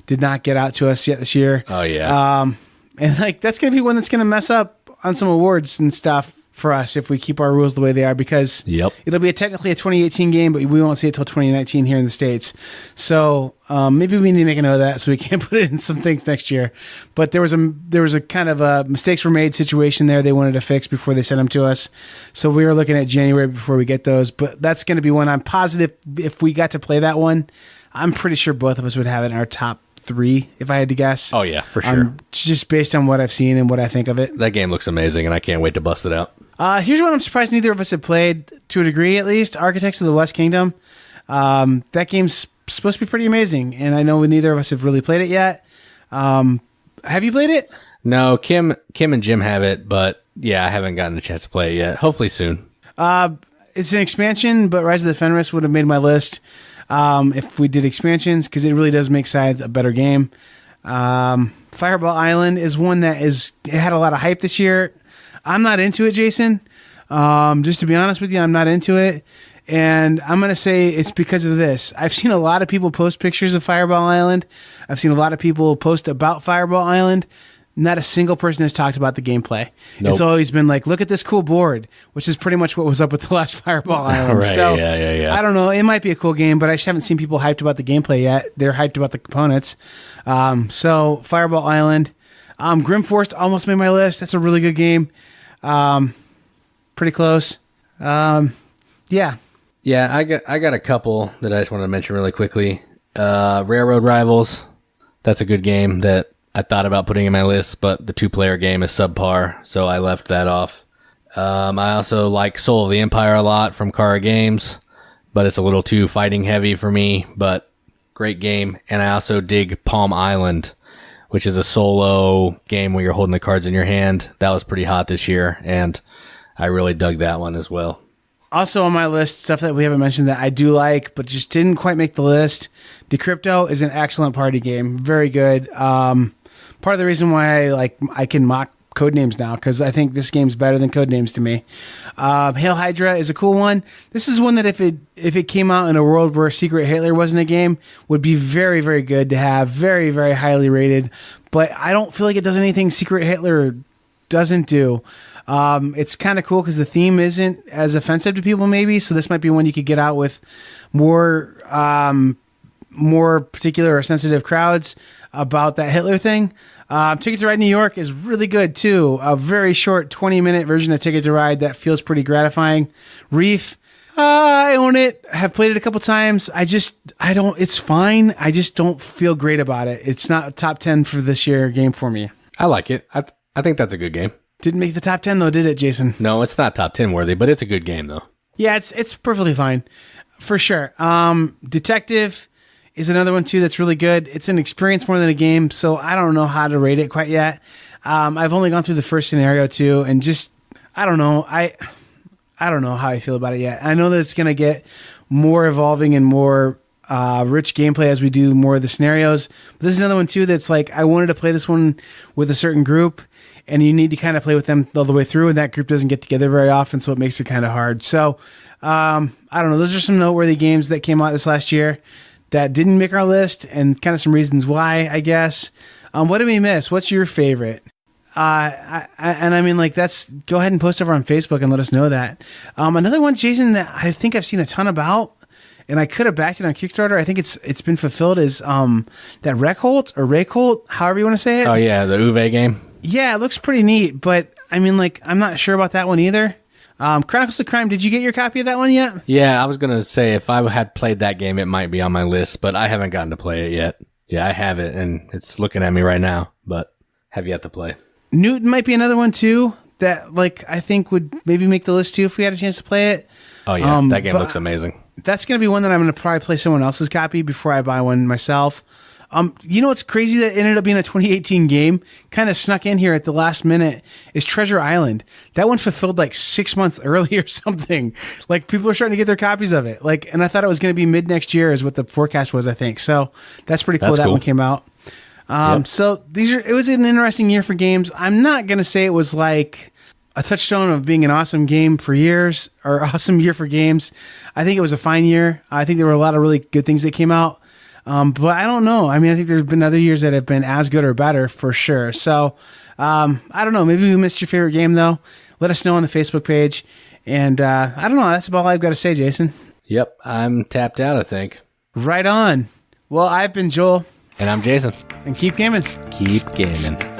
Did not get out to us yet this year. Oh yeah. And that's going to be one that's going to mess up on some awards and stuff for us if we keep our rules the way they are, because it'll be technically a 2018 game, but we won't see it till 2019 here in the States. So maybe we need to make a note of that so we can put it in some things next year. But there was a kind of a mistakes were made situation there they wanted to fix before they sent them to us. So we were looking at January before we get those. But that's going to be one I'm positive if we got to play that one, I'm pretty sure both of us would have it in our top 3 if I had to guess. Oh yeah, for sure. Just based on what I've seen and what I think of it. That game looks amazing, and I can't wait to bust it out. Here's one I'm surprised neither of us have played, to a degree at least. Architects of the West Kingdom. That game's supposed to be pretty amazing, and I know neither of us have really played it yet. Have you played it? No, Kim and Jim have it, but yeah, I haven't gotten a chance to play it yet. Hopefully soon. It's an expansion, but Rise of the Fenris would have made my list if we did expansions, because it really does make Scythe a better game. Fireball Island is one that it had a lot of hype this year. I'm not into it, Jason. Just to be honest with you, I'm not into it. And I'm going to say it's because of this. I've seen a lot of people post pictures of Fireball Island. I've seen a lot of people post about Fireball Island. Not a single person has talked about the gameplay. Nope. It's always been like, look at this cool board, which is pretty much what was up with the last Fireball Island. Right, so, yeah. I don't know. It might be a cool game, but I just haven't seen people hyped about the gameplay yet. They're hyped about the components. So, Fireball Island. Grimforce almost made my list. That's a really good game. Pretty close. Yeah. Yeah, I got a couple that I just wanted to mention really quickly. Railroad Rivals. That's a good game that I thought about putting in my list, but the 2-player game is subpar, so I left that off. I also like Soul of the Empire a lot from Kara Games, but it's a little too fighting heavy for me, but great game. And I also dig Palm Island, which is a solo game where you're holding the cards in your hand. That was pretty hot this year, and I really dug that one as well. Also on my list, stuff that we haven't mentioned that I do like, but just didn't quite make the list. Decrypto is an excellent party game. Very good. Part of the reason why I can mock Codenames now because I think this game's better than Codenames to me. Hail Hydra is a cool one. This is one that if it came out in a world where Secret Hitler wasn't a game, would be very, very good to have. Very, very highly rated. But I don't feel like it does anything Secret Hitler doesn't do. It's kind of cool because the theme isn't as offensive to people maybe, so this might be one you could get out with more particular or sensitive crowds about that Hitler thing. Ticket to Ride New York is really good too. A very short 20-minute version of Ticket to Ride that feels pretty gratifying. Reef, I own it. Have played it a couple times. It's fine. I just don't feel great about it. It's not a top 10 for this year game for me. I like it. I think that's a good game. Didn't make the top 10 though, did it, Jason? No, it's not top 10 worthy, but it's a good game though. Yeah, it's perfectly fine. For sure. Detective is another one too that's really good. It's an experience more than a game, so I don't know how to rate it quite yet. I've only gone through the first scenario too, and just I don't know. I don't know how I feel about it yet. I know that it's gonna get more evolving and more rich gameplay as we do more of the scenarios. But this is another one too that's like I wanted to play this one with a certain group, and you need to kind of play with them all the way through, and that group doesn't get together very often, so it makes it kind of hard. So I don't know. Those are some noteworthy games that came out this last year that didn't make our list, and kind of some reasons why, I guess. What did we miss? What's your favorite? Go ahead and post over on Facebook and let us know that. Another one, Jason, that I think I've seen a ton about, and I could have backed it on Kickstarter. I think it's been fulfilled is that Reykholt, however you want to say it. Oh yeah, the Uwe game. Yeah, it looks pretty neat, but I'm not sure about that one either. Chronicles of Crime, did you get your copy of that one yet? Yeah, I was going to say if I had played that game, it might be on my list, but I haven't gotten to play it yet. Yeah, I have it, and it's looking at me right now, but have yet to play. Newton might be another one, too, that I think would maybe make the list, too, if we had a chance to play it. Oh, yeah, that game looks amazing. That's going to be one that I'm going to probably play someone else's copy before I buy one myself. You know what's crazy that ended up being a 2018 game, kind of snuck in here at the last minute, is Treasure Island. That one fulfilled 6 months early or something. People are starting to get their copies of it. And I thought it was going to be mid next year is what the forecast was, I think. So that's pretty cool. That one came out. Yep. So it was an interesting year for games. I'm not going to say it was a touchstone of being an awesome game for years or awesome year for games. I think it was a fine year. I think there were a lot of really good things that came out. But I don't know. I think there's been other years that have been as good or better for sure. So, I don't know. Maybe we missed your favorite game though. Let us know on the Facebook page. And, I don't know. That's about all I've got to say, Jason. Yep. I'm tapped out, I think. Right on. Well, I've been Joel. And I'm Jason. And keep gaming. Keep gaming.